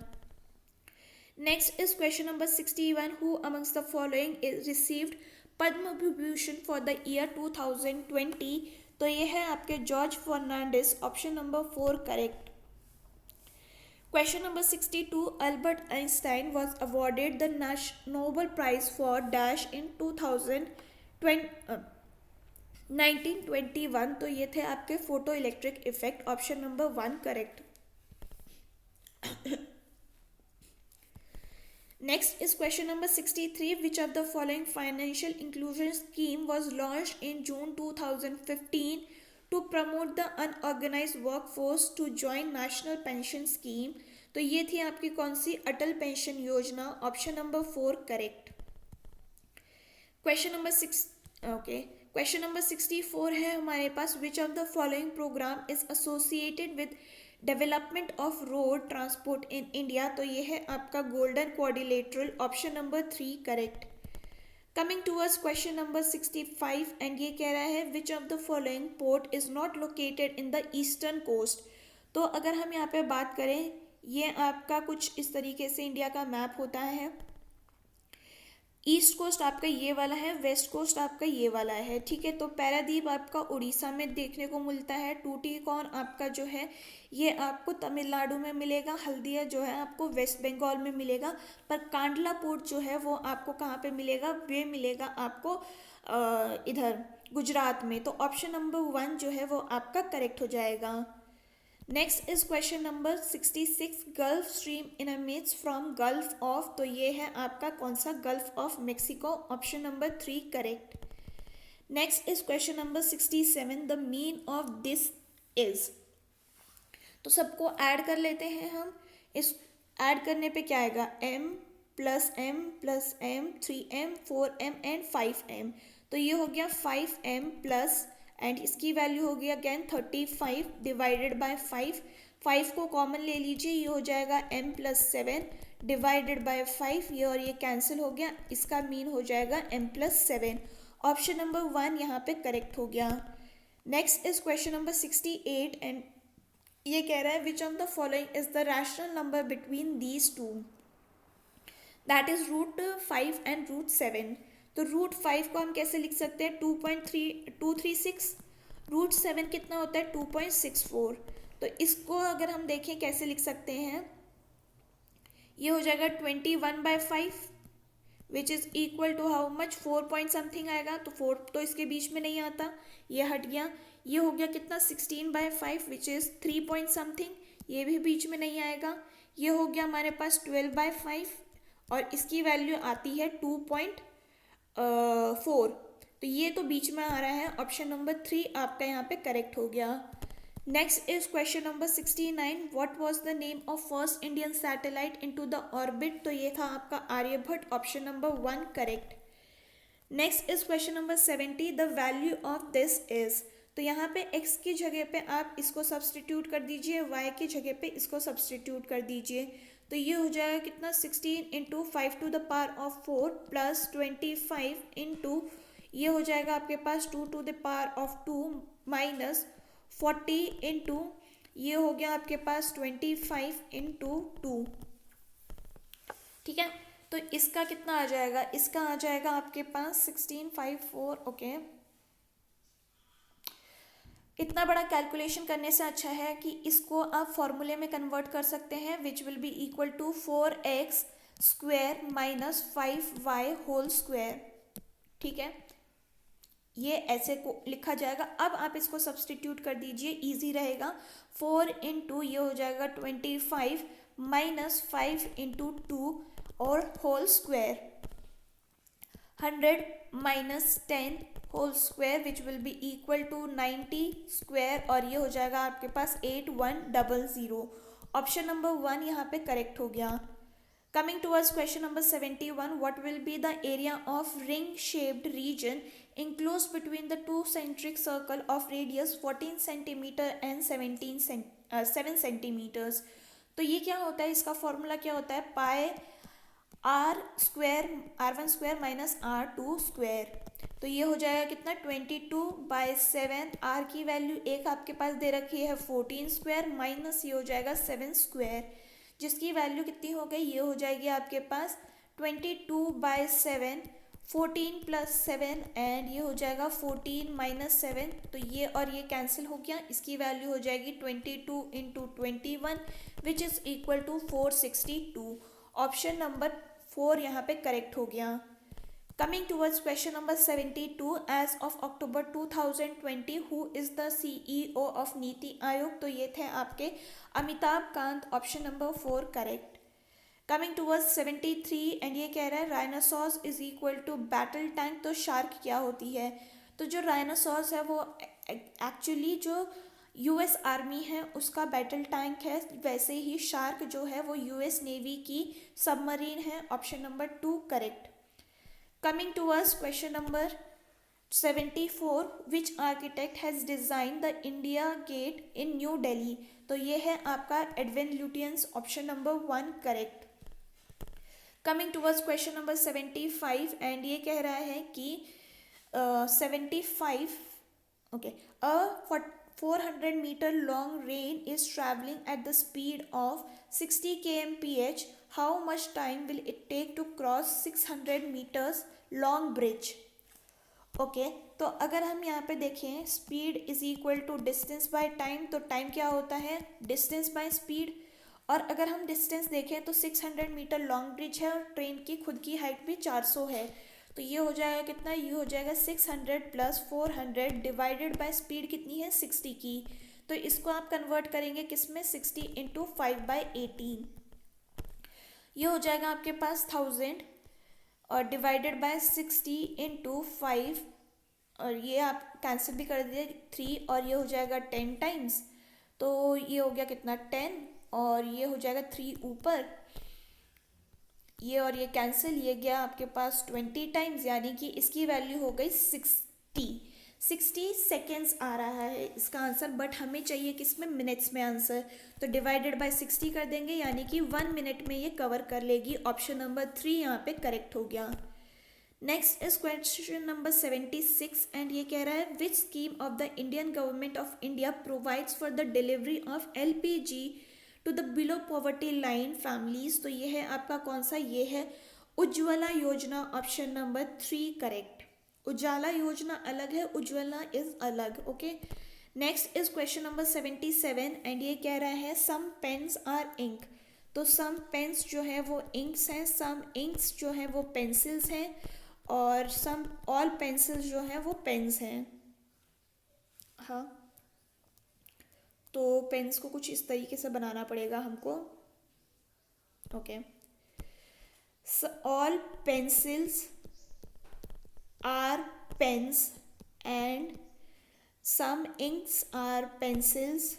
[SPEAKER 1] Next is question number 61, who amongst the following is received Padma Vibhushan for the year 2020। तो ये है आपके George Fernandes, option number 4 correct. Question number 62, Albert Einstein was awarded the Nobel prize for dash in 1921। तो ये थे आपके photoelectric effect, option number 1 correct. Next is question number 63. Which of the following financial inclusion scheme was launched in June 2015 to promote the unorganise work force to join national pension scheme. तो ये थी आपकी कौन सी, Atal pension Yojana. Option number 4 correct. Question number 64 है हमारे पास, which of the following program is associated with development of road transport in India. तो ये है आपका golden quadrilateral. Option number 3 correct. Coming towards question number 65 and ये कह रहा है which of the following port is not located in the eastern coast. तो अगर हम यहाँ पे बात करें, ये आपका कुछ इस तरीके से इंडिया का मैप होता है। ईस्ट कोस्ट आपका ये वाला है, वेस्ट कोस्ट आपका ये वाला है, ठीक है। तो पारादीप आपका उड़ीसा में देखने को मिलता है, टूटीकॉर्न आपका जो है ये आपको तमिलनाडु में मिलेगा, हल्दिया जो है आपको वेस्ट बंगाल में मिलेगा, पर कांडला पोर्ट जो है वो आपको कहाँ पे मिलेगा, वे मिलेगा आपको इधर गुजरात में। तो ऑप्शन नंबर 1 जो है वो आपका करेक्ट हो जाएगा। Next is question number 66, gulf stream inmates from gulf of. तो ये है आपका कौन सा, gulf of Mexico. Option number 3 correct. Next is question number 67, the mean of this is. तो सबको ऐड कर लेते हैं हम। इस ऐड करने पे क्या आएगा, m plus m plus m, 3m 4m and 5m। तो ये हो गया 5m प्लस एंड इसकी वैल्यू होगी अगेन 35 डिवाइडेड बाय 5 को कॉमन ले लीजिए, ये हो जाएगा m प्लस 7 डिवाइडेड बाय 5, ये और ये कैंसिल हो गया, इसका मीन हो जाएगा m प्लस 7। ऑप्शन नंबर 1 यहाँ पे करेक्ट हो गया। Next is question number 68 and ये कह रहा है which of the following is the rational number between these two, that is √5 and √7। तो √5 को हम कैसे लिख सकते हैं, 2.236। √7 कितना होता है, 2.64। तो इसको अगर हम देखें कैसे लिख सकते हैं, ये हो जाएगा 21/5 which is equal to how much, 4 point something आएगा। तो 4 तो इसके बीच में नहीं आता, ये हट गया। ये हो गया कितना, 16/5 विच इज 3 पॉइंट समथिंग, ये भी बीच में नहीं आएगा। ये हो गया हमारे पास 12/5 और इसकी वैल्यू आती है 2.4। तो ये तो बीच में आ रहा है। ऑप्शन नंबर 3 आपका यहाँ पे करेक्ट हो गया। Next is question number 69, what was the name of first Indian satellite into the orbit. तो ये था आपका Aryabhata. Option number 1 correct. Next is question number 70, the value of this is. तो यहाँ पे x की जगह पे आप इसको सब्सटीट्यूट कर दीजिए, y की जगह पे इसको सब्सटीट्यूट कर दीजिए। तो ये हो जाएगा कितना, 16 into 5 to the power of 4 plus 25 into ये हो जाएगा आपके पास 2 to the power of 2 minus 40 into ये हो गया आपके पास 25 इंटू 2, ठीक है। तो इसका कितना आ जाएगा, इसका आ जाएगा आपके पास 1654। ओके, इतना बड़ा कैलकुलेशन करने से अच्छा है कि इसको आप फॉर्मूले में कन्वर्ट कर सकते हैं, which will be equal to 4x square minus 5y whole square, ठीक है। ये ऐसे को लिखा जाएगा। अब आप इसको सब्सटीट्यूट कर दीजिए, इजी रहेगा। 4 इंटू ये हो जाएगा 25 माइनस 5 इंटू 2 और whole square 100 minus 10 whole square which will be equal to 90 square और ये हो जाएगा आपके पास 8100। ऑप्शन नंबर 1 यहाँ पे करेक्ट हो गया। Coming towards question number 71, what will be the area of ring shaped region enclosed between the two centric circle of radius 14 centimeter and 7 centimeters। तो ये क्या होता है, इसका फॉर्मूला क्या होता है, पाई r1 square minus r2 square. तो ये हो जाएगा कितना, 22/7। r की वैल्यू एक आपके पास दे रखी है 14 स्क्वायर माइनस ये हो जाएगा 7 स्क्वायर, जिसकी वैल्यू कितनी हो गई, ये हो जाएगी आपके पास 22/7, 14 प्लस 7 एंड ये हो जाएगा 14 माइनस 7। तो ये और ये कैंसिल हो गया, इसकी वैल्यू हो जाएगी 22 into 21 which is equal to 462। Option number 4 यहाँ पे करेक्ट हो गया। Coming towards question number 72, as of October 2020 who is the CEO of NITI Aayog. तो ये थे आपके Amitabh Kant. Option number 4 correct. Coming towards 73 and ये कह रहा है rhinoceros is equal to battle tank. तो शार्क क्या होती है, तो जो राइनोसॉर्स है वो एक्चुअली जो यूएस आर्मी है उसका बैटल टैंक है, वैसे ही शार्क जो है वो यूएस नेवी की सबमरीन है। Option number 2 correct. Coming to us question number 74, which architect has design the India Gate in New Delhi. तो ये है आपका Edwin Lutyens. Option number 1 correct. Coming towards question number 75 and ये कह रहा है कि 75 okay, a 400 meter long train is travelling at the speed of 60 kmph, how much time will it take to cross 600 meters long bridge. Okay, तो अगर हम यहाँ पे देखें speed is equal to distance by time, तो time क्या होता है डिस्टेंस बाय स्पीड। और अगर हम डिस्टेंस देखें तो 600 मीटर लॉन्ग ब्रिज है और ट्रेन की खुद की हाइट भी 400 है। तो ये हो जाएगा कितना, ये हो जाएगा 600 प्लस 400 डिवाइडेड बाय स्पीड कितनी है 60 की। तो इसको आप कन्वर्ट करेंगे किस में, 60 इंटू 5/18। ये हो जाएगा आपके पास 1000 और डिवाइडेड बाय 60 इंटू 5, और ये आप कैंसिल भी कर दीजिए 3, और ये हो जाएगा 10 टाइम्स। तो ये हो गया कितना 10, और ये हो जाएगा 3 ऊपर, ये और ये कैंसिल, ये गया आपके पास 20 टाइम्स, यानी कि इसकी वैल्यू हो गई 60 सेकेंड्स आ रहा है इसका आंसर। बट हमें चाहिए किस में, मिनट्स में आंसर। तो डिवाइडेड बाय 60 कर देंगे, यानी कि 1 मिनट में ये कवर कर लेगी। ऑप्शन नंबर 3 यहाँ पे करेक्ट हो गया। Next is question number 76 and ये कह रहा है which scheme of the Indian government of India provides for the delivery of LPG to the below poverty line families. तो ये है आपका कौन सा, ये है उज्ज्वला योजना। Option number 3 correct. उजाला योजना अलग है, उज्ज्वला इज अलग। Okay, next is question number 77 and ये कह रहा है सम पेन्स आर इंक। तो सम पेन्स जो है वो इंक्स हैं, सम इंक्स जो है वो पेंसिल्स हैं, और सम ऑल पेंसिल्स जो हैं वो पेन्स हैं। हाँ, तो पेन्स को कुछ इस तरीके से बनाना पड़ेगा हमको। Okay, all pencils are pens and some inks are pencils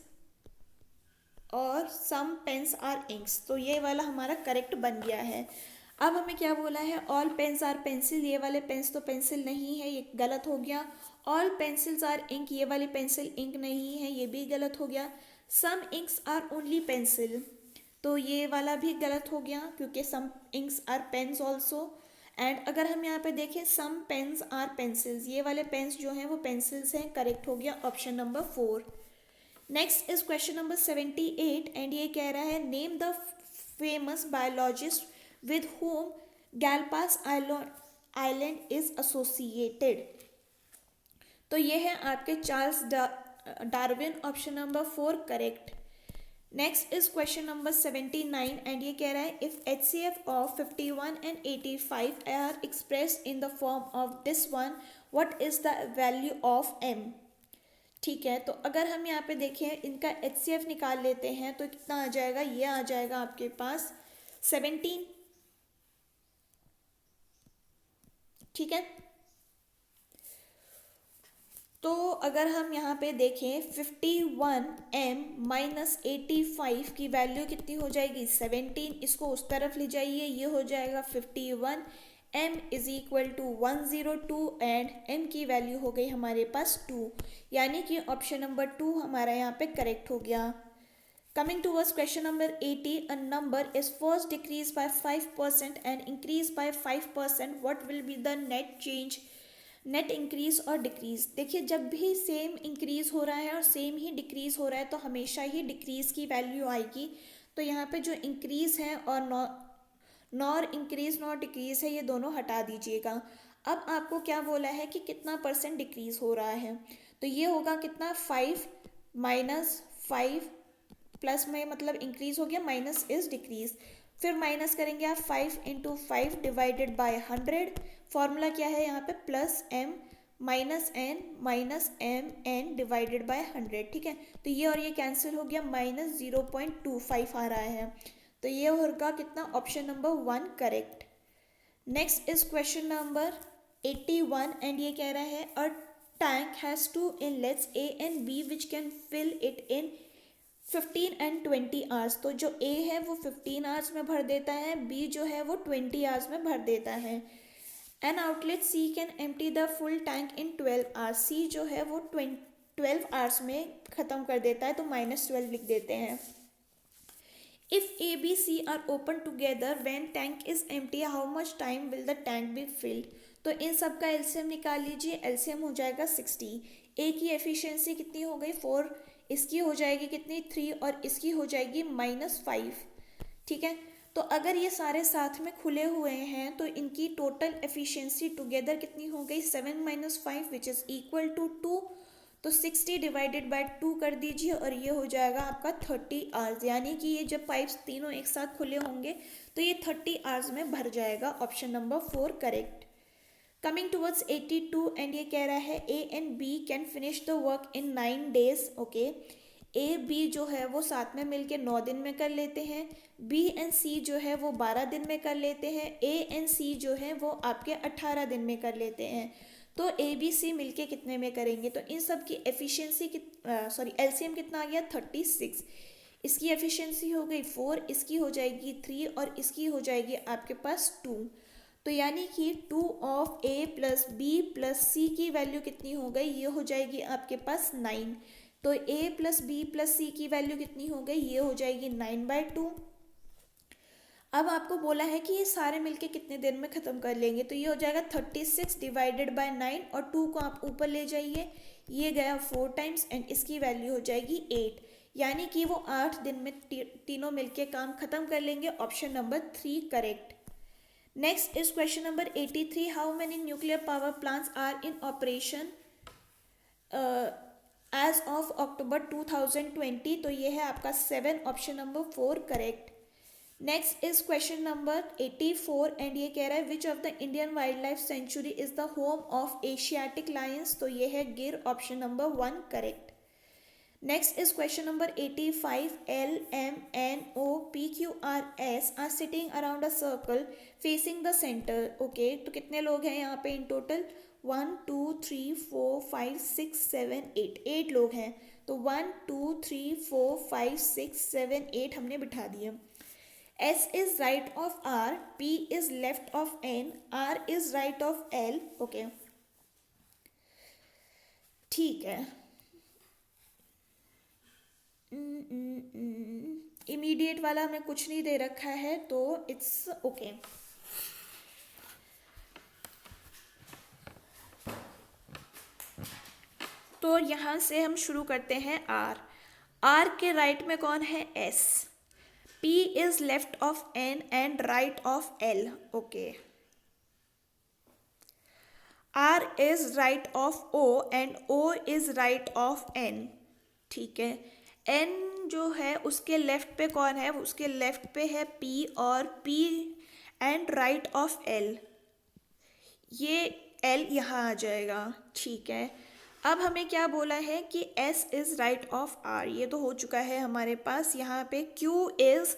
[SPEAKER 1] और सम पेन्स आर इंक्स। तो ये वाला हमारा करेक्ट बन गया है। अब हमें क्या बोला है, ऑल पेन्स आर पेंसिल, ये वाले पेन्स तो पेंसिल नहीं है, ये गलत हो गया। ऑल पेंसिल्स आर इंक, ये वाली पेंसिल इंक नहीं है, ये भी गलत हो गया। Some inks are only pencil, तो ये वाला भी गलत हो गया क्योंकि some inks are pens also. And अगर हम यहाँ पे देखें सम पेन्स आर पेंसिल्स, ये वाले पेन्स जो हैं वो पेंसिल्स हैं, करेक्ट हो गया option number 4। Next is question number 78 and ये कह रहा है name the famous biologist with whom Galapagos Island is associated। तो ये है आपके Charles Darwin. Option number 4 correct. Next is question number 79 and ये कह रहा है if HCF of 51 and 85 are expressed in the form of this one, what is the value of M। ठीक है, तो अगर हम यहाँ पे देखें इनका HCF निकाल लेते हैं तो कितना आ जाएगा, ये आ जाएगा आपके पास 17। ठीक है, तो अगर हम यहाँ पे देखें 51M माइनस 85 की वैल्यू कितनी हो जाएगी 17। इसको उस तरफ ले जाइए, ये हो जाएगा 51M is equal to 102 and M की वैल्यू हो गई हमारे पास 2, यानी कि ऑप्शन नंबर 2 हमारा यहाँ पे करेक्ट हो गया। Coming towards question number 80, a number is first decreased by 5% and increased by 5%. What will be the net change? Net increase और डिक्रीज। देखिए जब भी सेम इंक्रीज हो रहा है और सेम ही डिक्रीज हो रहा है तो हमेशा ही डिक्रीज की वैल्यू आएगी। तो यहाँ पे जो इंक्रीज है और नॉर इंक्रीज नॉर डिक्रीज है, ये दोनों हटा दीजिएगा। अब आपको क्या बोला है कि कितना % डिक्रीज हो रहा है, तो ये होगा कितना 5 माइनस 5 प्लस में मतलब इंक्रीज हो गया, माइनस इज डिक्रीज। फिर माइनस करेंगे आप 5 इंटू 5 डिवाइडेड बाय 100। फॉर्मूला क्या है यहाँ पे plus M minus M N divided by 100। ठीक है, तो ये और ये कैंसिल हो गया, माइनस 0.25 आ रहा है। तो ये होगा कितना, option number 1 correct. Next is question number 81 and ये कह रहा है अ tank has two inlets A and B which can fill it in 15 and 20 hours. तो जो A है वो 15 hours में भर देता है, B जो है वो 20 hours में भर देता है. An outlet C can empty the full tank in 12 hours. C जो है वो 12 hours में ख़त्म कर देता है, तो -12 लिख देते हैं. If A, B, C are open together when tank is empty, how much time will the tank be filled? तो इन सब का एलसीएम निकाल लीजिए. एलसीएम हो जाएगा 60. ए की एफिशिएंसी कितनी हो गई 4, इसकी हो जाएगी कितनी 3 और इसकी हो जाएगी -5. ठीक है, तो अगर ये सारे साथ में खुले हुए हैं तो इनकी टोटल एफिशिएंसी टुगेदर कितनी हो गई 7 - 5 विच इज़ इक्वल टू 2. तो 60 डिवाइडेड बाय 2 कर दीजिए और ये हो जाएगा आपका 30 आवर्स. यानी कि ये जब पाइप्स तीनों एक साथ खुले होंगे तो ये 30 आवर्स में भर जाएगा. Option number 4 correct. Coming towards 82 and ये कह रहा है A and B can finish the work in 9 days. Okay, A B जो है वो साथ में मिलके 9 दिन में कर लेते हैं. B एंड C जो है वो 12 दिन में कर लेते हैं. A एंड C जो है वो आपके 18 दिन में कर लेते हैं. तो ए बी सी मिलके कितने में करेंगे? तो इन सब की एफिशिएंसी एलसीएम कितना आ गया 36. इसकी एफिशिएंसी हो गई 4, इसकी हो जाएगी 3 और इसकी हो जाएगी आपके पास 2. तो यानी कि 2 of A plus B plus C की वैल्यू कितनी हो गई? ये हो जाएगी आपके पास 9. तो ए प्लस बी प्लस सी की वैल्यू कितनी हो गई? ये हो जाएगी 9/2. अब आपको बोला है कि ये सारे मिलके कितने देर में ख़त्म कर लेंगे, तो ये हो जाएगा 36 डिवाइडेड बाय 9 और 2 को आप ऊपर ले जाइए, ये गया 4 टाइम्स एंड इसकी वैल्यू हो जाएगी 8. यानी कि वो 8 दिन में तीनों मिलके काम ख़त्म कर लेंगे. Option number 3 correct. Next is question number 83. How many nuclear power plants are in operation as of October 2020? तो ये है आपका 7. Option number 4 correct. Next is question number 84 and ये कह रहा है which of the Indian wild life sanctuary is the home of Asiatic lions? तो ये है Gir. Option number 1 correct. Next is question number 85. L, M, N, O, P, Q, R, S are sitting around a circle facing the centre. Okay, तो कितने लोग हैं यहाँ पे in total? 1 2 3 4 5 6 7 8. 8 लोग हैं. तो 1 2 3 4 5 6 7 8 हमने बिठा दिए. S is right of R, P is left of N, R is right of L. Okay, ठीक है. इमीडिएट वाला हमें कुछ नहीं दे रखा है तो इट्स ओके. तो यहाँ से हम शुरू करते हैं. R के राइट में कौन है? S. P is left of N and right of L. Okay. R is right of O and O is right of N. ठीक है. N जो है उसके लेफ्ट पे कौन है? उसके लेफ्ट पे है P और P and right of L. ये L यहाँ आ जाएगा. ठीक है. अब हमें क्या बोला है कि S is right of R. ये तो हो चुका है हमारे पास. यहाँ पे Q is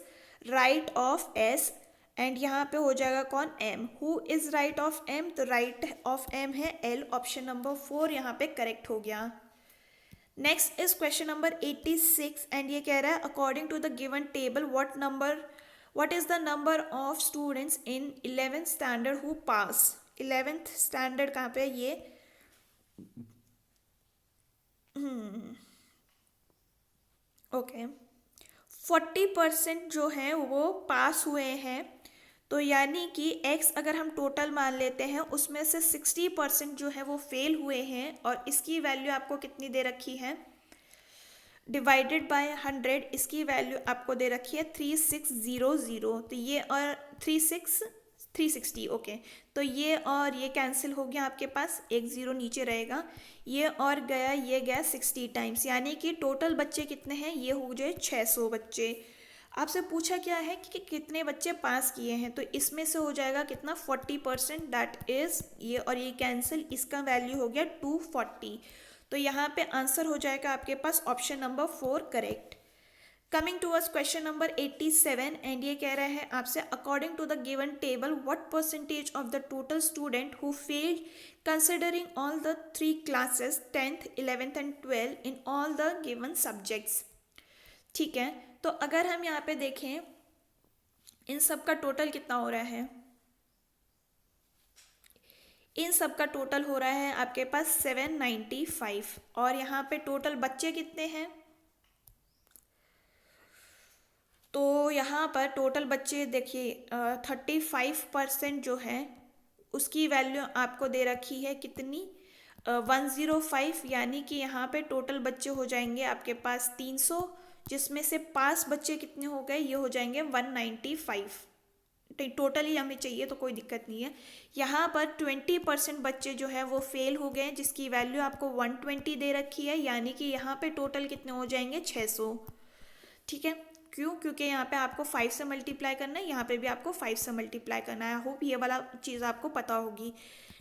[SPEAKER 1] right of S and यहाँ पे हो जाएगा कौन? M. Who is right of M? तो राइट ऑफ M है L. ऑप्शन नंबर 4 यहाँ पे करेक्ट हो गया. Next is question number 86 and ये कह रहा है according to the given table what is the number of students in 11th standard who pass? 11th standard कहाँ पे? ये ओके 40% जो हैं वो पास हुए हैं. तो यानी कि x अगर हम टोटल मान लेते हैं उसमें से 60% जो है वो फेल हुए हैं और इसकी वैल्यू आपको कितनी दे रखी है? Divided by 100. इसकी वैल्यू आपको दे रखी है 3600. तो ये और 360. ओके, तो ये और ये कैंसिल हो गया आपके पास, एक 0 नीचे रहेगा. ये और गया, ये गया 60 टाइम्स. यानी कि टोटल बच्चे कितने हैं? ये हो जाए 600 बच्चे. आपसे पूछा क्या है कि कितने बच्चे पास किए हैं, तो इसमें से हो जाएगा कितना? 40%. दैट इज़ ये और ये कैंसिल, इसका वैल्यू हो गया 240. तो यहाँ पे आंसर हो जाएगा आपके पास option number 4 correct. Coming towards question number 87 and ये कह रहा है आपसे according to the given table what percentage of the total student who failed considering all the 3 classes 10th 11th and 12 इन ऑल द गिवन सब्जेक्ट्स। ठीक है, तो अगर हम यहाँ पे देखें इन सब का टोटल कितना हो रहा है, इन सब का टोटल हो रहा है आपके पास 795 और यहाँ पे टोटल बच्चे कितने हैं, तो यहाँ पर टोटल बच्चे देखिए 35% जो है उसकी वैल्यू आपको दे रखी है कितनी 105, यानी कि यहाँ पे टोटल बच्चे हो जाएंगे आपके पास 300, जिसमें से पास बच्चे कितने हो गए, ये हो जाएंगे 195। टोटल ही हमें चाहिए तो कोई दिक्कत नहीं है। यहाँ पर 20% बच्चे जो है वो फेल हो गए जिसकी वैल्यू आपको 120 दे रखी है, यानी कि यहाँ पे टोटल कितने हो जाएंगे 600। ठीक है, क्यों, क्योंकि यहाँ पे आपको 5 से मल्टीप्लाई करना है, यहाँ पे भी आपको 5 से मल्टीप्लाई करना है। आई होप ये वाला चीज़ आपको पता होगी।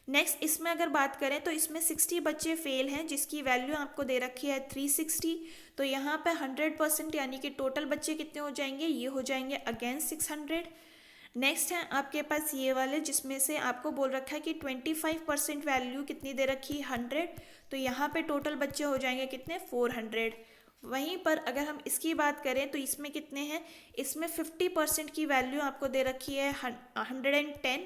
[SPEAKER 1] नेक्स्ट इसमें अगर बात करें तो इसमें 60 बच्चे फेल हैं जिसकी वैल्यू आपको दे रखी है 360, तो यहाँ पे 100% यानी कि टोटल बच्चे कितने हो जाएंगे, ये हो जाएंगे अगेन 600। नेक्स्ट है आपके पास ये वाले जिसमें से आपको बोल रखा है कि 25% वैल्यू कितनी दे रखी है 100, तो यहाँ पे टोटल बच्चे हो जाएंगे कितने 400। वहीं पर अगर हम इसकी बात करें तो इसमें कितने हैं, इसमें 50% की वैल्यू आपको दे रखी है 110,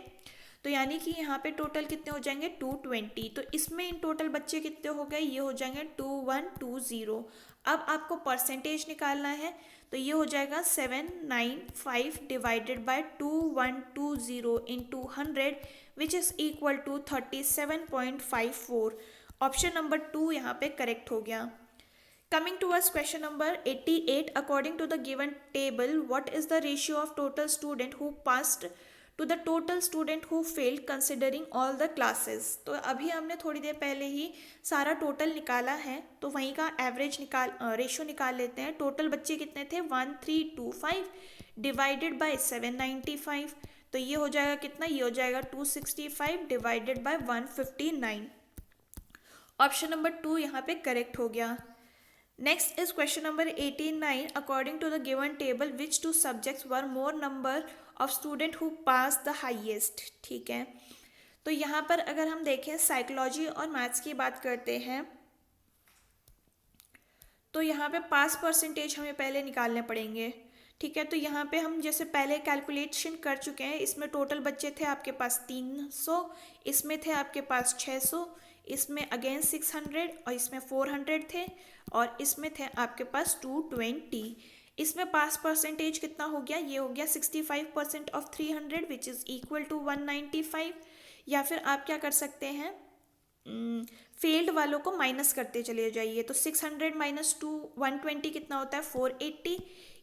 [SPEAKER 1] तो यानी कि यहाँ पे टोटल कितने हो जाएंगे 220, तो इसमें इन टोटल बच्चे कितने हो गए, ये हो जाएंगे 2120। अब आपको परसेंटेज निकालना है, तो ये हो जाएगा 795 divided by 2120 into 100 which is equal to 37.54। Option number 2 यहाँ पे करेक्ट हो गया। Coming towards question number 88, according to the given table, what is the ratio of total student who passed to the total student who failed considering all the classes? तो अभी हमने थोड़ी देर पहले ही सारा टोटल निकाला है, तो वहीं का एवरेज रेशियो निकाल लेते हैं। टोटल बच्चे कितने थे 1325 डिवाइडेड बाय 795, तो ये हो जाएगा कितना, ये हो जाएगा 265 डिवाइडेड बाय 159। ऑप्शन नंबर 2 यहाँ पे करेक्ट हो गया। Next is question number 89. According to the given table, which two subjects were more number of student who passed the highest? ठीक है, तो यहाँ पर अगर हम देखें साइकोलॉजी और मैथ्स की बात करते हैं तो यहाँ पे पास परसेंटेज हमें पहले निकालने पड़ेंगे। ठीक है, तो यहाँ पे हम जैसे पहले कैलकुलेशन कर चुके हैं, इसमें टोटल बच्चे थे आपके पास 300, इसमें थे आपके पास 600, इसमें अगेन 600 और इसमें 400 थे और इसमें थे आपके पास 220। इसमें पास परसेंटेज कितना हो गया, ये हो गया 65% of 300 which is equal to 195। या फिर आप क्या कर सकते हैं, फेल्ड वालों को माइनस करते चले जाइए, तो 600 माइनस 120 कितना होता है 480,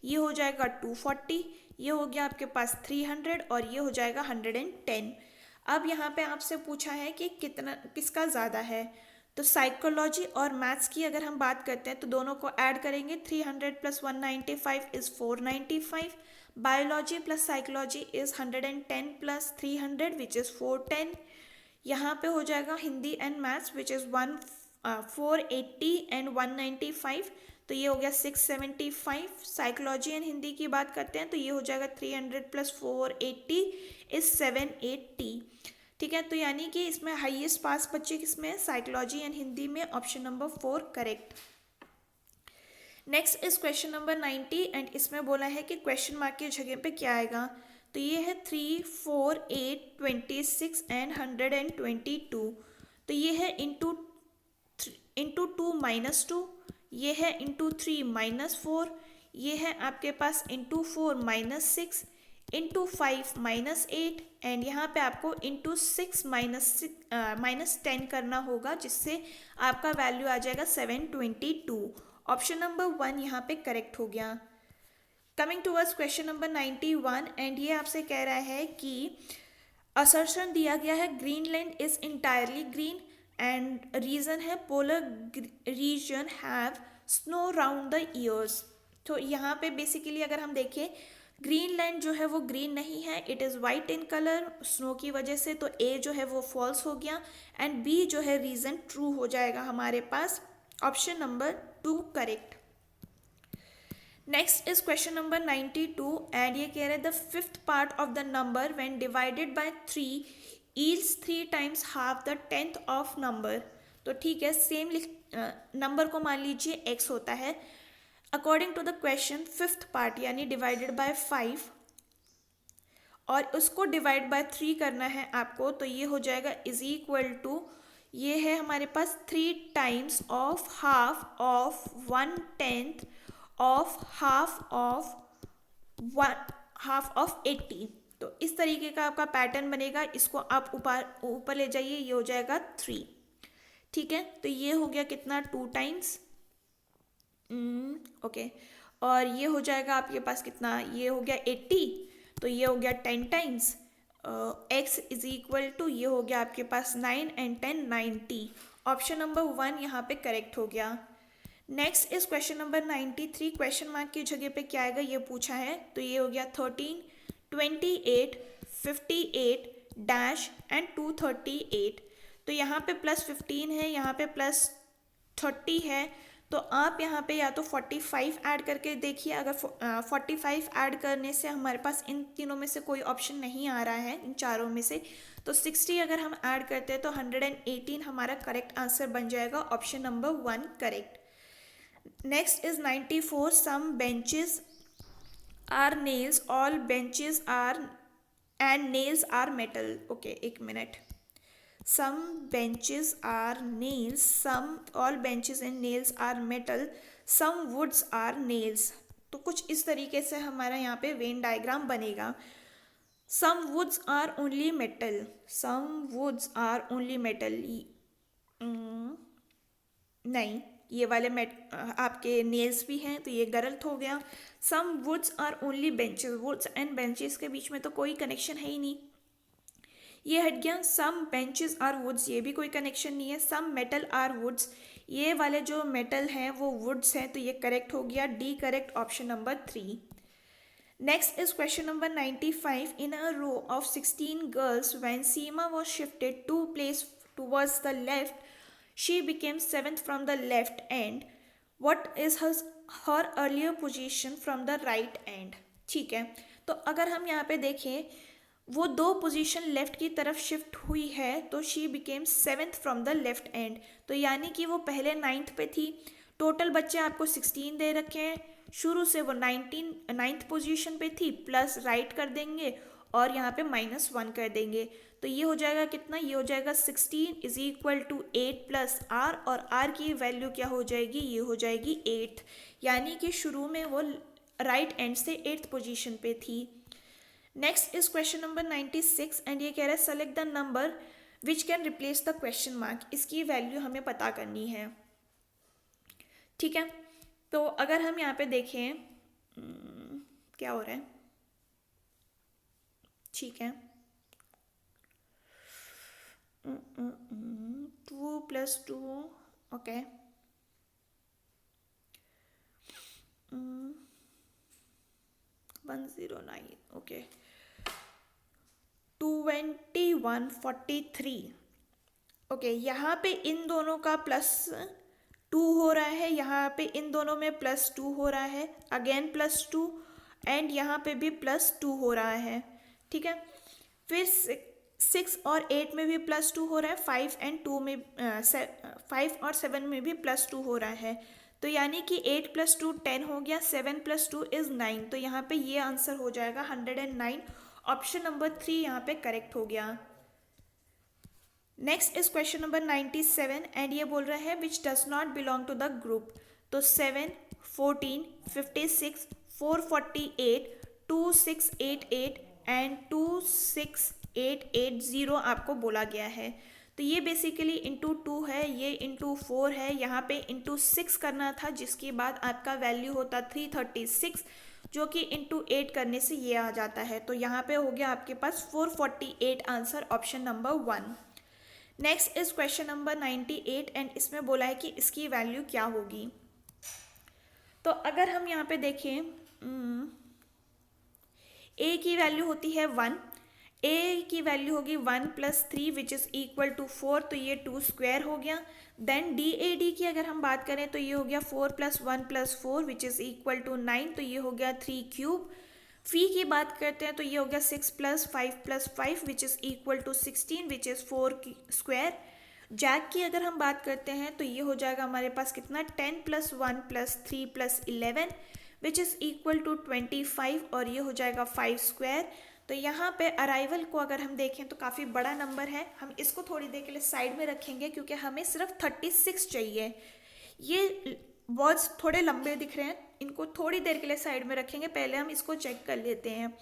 [SPEAKER 1] ये हो जाएगा 240, ये हो गया आपके पास 300 और ये हो जाएगा 110। अब यहाँ पे आपसे पूछा है कि कितना किसका ज़्यादा है, तो साइकोलॉजी और मैथ्स की अगर हम बात करते हैं तो दोनों को ऐड करेंगे, 300 plus 195 is 495, biology plus psychology is 110 plus 300 which is 410। यहाँ पे हो जाएगा Hindi and maths which is 480 and 195, तो ये हो गया 675। साइकोलॉजी एंड हिंदी की बात करते हैं तो ये हो जाएगा 300 प्लस 480 इज़ 780। ठीक है, तो यानी कि इसमें हाईएस्ट पास बच्चे किसमें है, साइकोलॉजी एंड हिंदी में। Option number 4 correct. Next is question number 90 and इसमें बोला है कि क्वेश्चन मार्क की जगह पे क्या आएगा, तो ये है 3, 4, 8, 26 एंड 122, तो ये है इंटू 2 माइनस 2, ये है इंटू 3 माइनस 4, ये है आपके पास into 4 minus 6, into 5 minus 8 and यहाँ पे आपको इंटू 6 माइनस 10 करना होगा, जिससे आपका वैल्यू आ जाएगा 722। ऑप्शन नंबर 1 यहाँ पे करेक्ट हो गया। Coming towards question number 91 and ये आपसे कह रहा है कि असर्शन दिया गया है Greenland is entirely green and reason है polar region have snow round the years. तो यहाँ पे बेसिकली अगर हम देखें ग्रीनलैंड जो है वो ग्रीन नहीं है, it is white in colour snow की वजह से, तो ए जो है वो फॉल्स हो गया एंड बी जो है रीज़न ट्रू हो जाएगा हमारे पास। Option number 2 correct. Next is question number 92 and ये कह रहे हैं the fifth part of the number when divided by 3 yields 3 times half the tenth of number. तो ठीक है, सेम नंबर को मान लीजिए x होता है। According to the question fifth part यानी डिवाइडेड बाय 5 और उसको डिवाइड बाय 3 करना है आपको, तो ये हो जाएगा इज इक्वल टू, ये है हमारे पास 3 times of half of 1/10 of half of 80। तो इस तरीके का आपका पैटर्न बनेगा, इसको आप ऊपर ऊपर ले जाइए, ये हो जाएगा 3। ठीक है, तो ये हो गया कितना 2 टाइम्स, ओके। और ये हो जाएगा आपके पास कितना, ये हो गया 80, तो ये हो गया 10 times x is equal to, ये हो गया आपके पास 9 एंड 10 90। ऑप्शन नंबर 1 यहाँ पे करेक्ट हो गया। Next is question number 93। Question mark की जगह पे क्या आएगा ये पूछा है, तो ये हो गया 13 28 58 डैश एंड 238। तो यहाँ पे +15 है, यहाँ पे +30 है, तो आप यहाँ पे या तो 45 ऐड करके देखिए। अगर 45 ऐड करने से हमारे पास इन तीनों में से कोई ऑप्शन नहीं आ रहा है, इन चारों में से, तो 60 अगर हम ऐड करते हैं तो 118 हमारा करेक्ट आंसर बन जाएगा। Option number 1 correct. Next is 94 some benches are nails, all benches are and nails are metal. Okay, एक minute. Some benches are nails, all benches and nails are metal, some woods are nails। तो कुछ इस तरीके से हमारा यहाँ पे Venn diagram बनेगा। Some woods are only metal, some woods are only metal। नहीं, ये वाले आपके नेल्स भी हैं, तो ये गलत हो गया। Some woods are only benches, woods and benches के बीच में तो कोई कनेक्शन है ही नहीं, ये हट गया। सम बेंचेस आर वुड्स, ये भी कोई कनेक्शन नहीं है। सम मेटल आर वुड्स, ये वाले जो मेटल हैं वो वुड्स हैं, तो ये करेक्ट हो गया, D correct, option number 3। Next is question number 95। In a row of 16 girls when Seema was shifted 2 place towards the left, she became 7th from the left end, what is her earlier position from the right end. ठीक है, तो अगर हम यहाँ पे देखें, वो 2 position left की तरफ शिफ्ट हुई है, तो she became 7th from the left and. तो यानी कि वो पहले 9th पे थी। टोटल बच्चे आपको 16 दे रखे हैं, शुरू से वो 9th पोजीशन पे थी, प्लस राइट कर देंगे और यहाँ पे -1 कर देंगे, तो ये हो जाएगा कितना, ये हो जाएगा 16 is equal to 8 plus R, और आर की वैल्यू क्या हो जाएगी, ये हो जाएगी 8। यानी कि शुरू में वो राइट एंड से 8th पोजीशन पे थी। Next is question number 96 and ये कह रहा है select the number which can replace the question mark. इसकी वैल्यू हमें पता करनी है। ठीक है, तो अगर हम यहाँ पे देखें क्या हो रहा है, ठीक है, 2 + 2, ओके, 109, ओके, 2143। ओके, यहाँ पे इन दोनों का +2 हो रहा है, यहाँ पे इन दोनों में +2 हो रहा है, अगेन +2, एंड यहाँ पे भी +2 हो रहा है। ठीक है, फिर 6 और 8 में भी +2 हो रहा है, 5 और 7 में भी +2 हो रहा है। तो यानी कि 8 + 2 10 हो गया, 7 + 2 इज 9। तो यहाँ पे ये आंसर हो जाएगा 109। ऑप्शन नंबर 3 यहाँ पे करेक्ट हो गया। Next is question number 97 and ये बोल रहा है which does not belong to the group. तो 7 14 56 448 2688 एंड 26880 आपको बोला गया है। तो ये बेसिकली इंटू 2 है, ये इंटू 4 है, यहाँ पे इंटू 6 करना था, जिसके बाद आपका वैल्यू होता 336, जो कि इंटू 8 करने से ये आ जाता है। तो यहाँ पे हो गया आपके पास 448 answer, option number 1। Next is question number 98 and इसमें बोला है कि इसकी वैल्यू क्या होगी। तो अगर हम यहाँ पे देखें, ए की वैल्यू होती है 1, ए की वैल्यू होगी 1+3 विच इज़ इक्वल टू 4, तो ये 2 स्क्वायर हो गया। देन डी ए डी की अगर हम बात करें तो ये हो गया 4+1+4 विच इज़ इक्वल टू 9, तो ये हो गया 3 क्यूब। फी की बात करते हैं तो ये हो गया 6+5+5 which is equal to 16 which is 4 square. जैक की अगर हम बात करते हैं तो ये हो जाएगा हमारे पास कितना 10+1+3+11 विच इज़ इक्वल टू 25 और ये हो जाएगा 5 स्क्वायर। तो यहाँ पे अराइवल को अगर हम देखें तो काफ़ी बड़ा नंबर है, हम इसको थोड़ी देर के लिए साइड में रखेंगे क्योंकि हमें सिर्फ 36 चाहिए। ये वर्ड्स थोड़े लंबे दिख रहे हैं, इनको थोड़ी देर के लिए साइड में रखेंगे, पहले हम इसको चेक कर लेते हैं।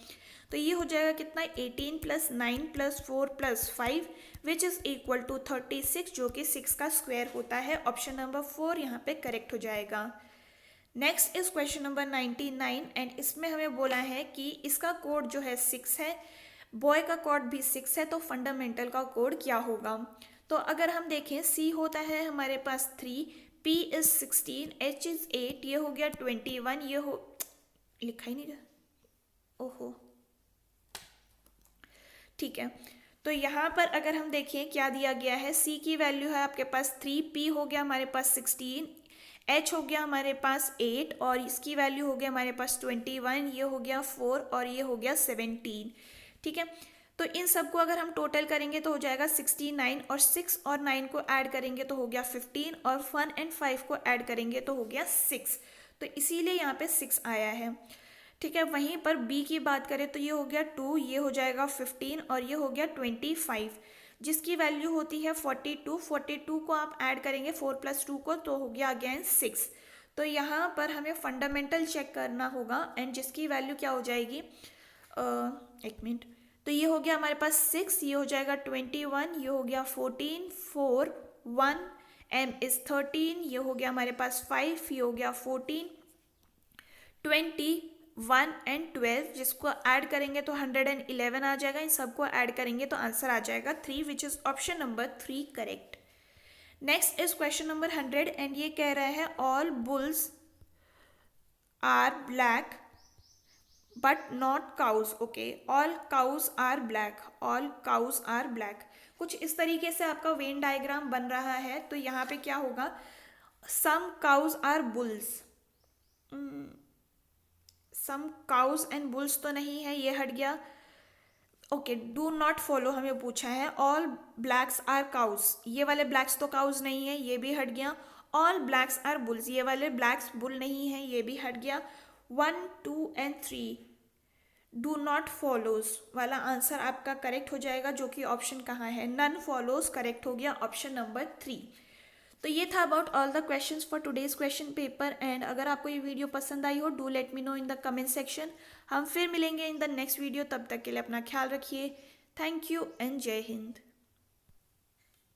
[SPEAKER 1] तो ये हो जाएगा कितना 18+9+4+5 विच इज़ इक्वल टू 36 जो कि 6 का स्क्वायर होता है। ऑप्शन नंबर 4 यहाँ पे करेक्ट हो जाएगा। Next is question number 99 and इसमें हमें बोला है कि इसका कोड जो है 6 है, बॉय का कोड भी 6 है, तो फंडामेंटल का कोड क्या होगा। तो अगर हम देखें सी होता है हमारे पास 3, पी इज 16, एच इज 8, ये हो गया 21, ये हो लिखा ही नहीं रहा, ओहो ठीक है। तो यहाँ पर अगर हम देखें क्या दिया गया है, सी की वैल्यू है आपके पास 3, पी हो गया हमारे पास 16, एच हो गया हमारे पास 8 और इसकी वैल्यू हो गया हमारे पास 21, ये हो गया 4 और ये हो गया 17। ठीक है, तो इन सबको अगर हम टोटल करेंगे तो हो जाएगा 69 और 6 और 9 को ऐड करेंगे तो हो गया 15 और 1 एंड 5 को ऐड करेंगे तो हो गया 6, तो इसीलिए यहाँ पे 6 आया है। ठीक है, वहीं पर बी की बात करें तो ये हो गया 2, ये हो जाएगा 15 और ये हो गया 25, जिसकी वैल्यू होती है 42 को आप ऐड करेंगे 4+2 को तो हो गया अगेन 6। तो यहाँ पर हमें फंडामेंटल चेक करना होगा एंड जिसकी वैल्यू क्या हो जाएगी, एक मिनट, तो ये हो गया हमारे पास 6, ये हो जाएगा 21, ये हो गया 14, 4, 1, m इज 13, ये हो गया हमारे पास 5, ये हो गया 14, 20, 1 एंड 12, जिसको ऐड करेंगे तो 111 आ जाएगा। इन सबको ऐड करेंगे तो आंसर आ जाएगा 3 which is option number 3 correct. Next is question number 100 and ये कह रहा है all bulls are black but not cows. Okay, all cows are black, all cows are black, कुछ इस तरीके से आपका वेन डायग्राम बन रहा है। तो यहाँ पे क्या होगा, some cows are bulls, some cows and bulls तो नहीं है, ये हट गया। ओके, डू नॉट फॉलो हमें पूछा है, ऑल ब्लैक्स आर काउज, ये वाले ब्लैक्स तो काउज नहीं है, ये भी हट गया। ऑल ब्लैक्स आर बुल्स, ये वाले ब्लैक्स बुल नहीं है, ये भी हट गया। 1, 2 एंड 3 डू नॉट फॉलोज वाला आंसर आपका करेक्ट हो जाएगा, जो कि ऑप्शन कहाँ है, नन फॉलोज करेक्ट हो गया, ऑप्शन नंबर 3। तो ये था about all the questions for today's question paper and अगर आपको ये वीडियो पसंद आई हो do let me know in the comment section. हम फिर मिलेंगे इन द नेक्स्ट वीडियो, तब तक के लिए अपना ख्याल रखिए। थैंक यू एंड जय हिंद।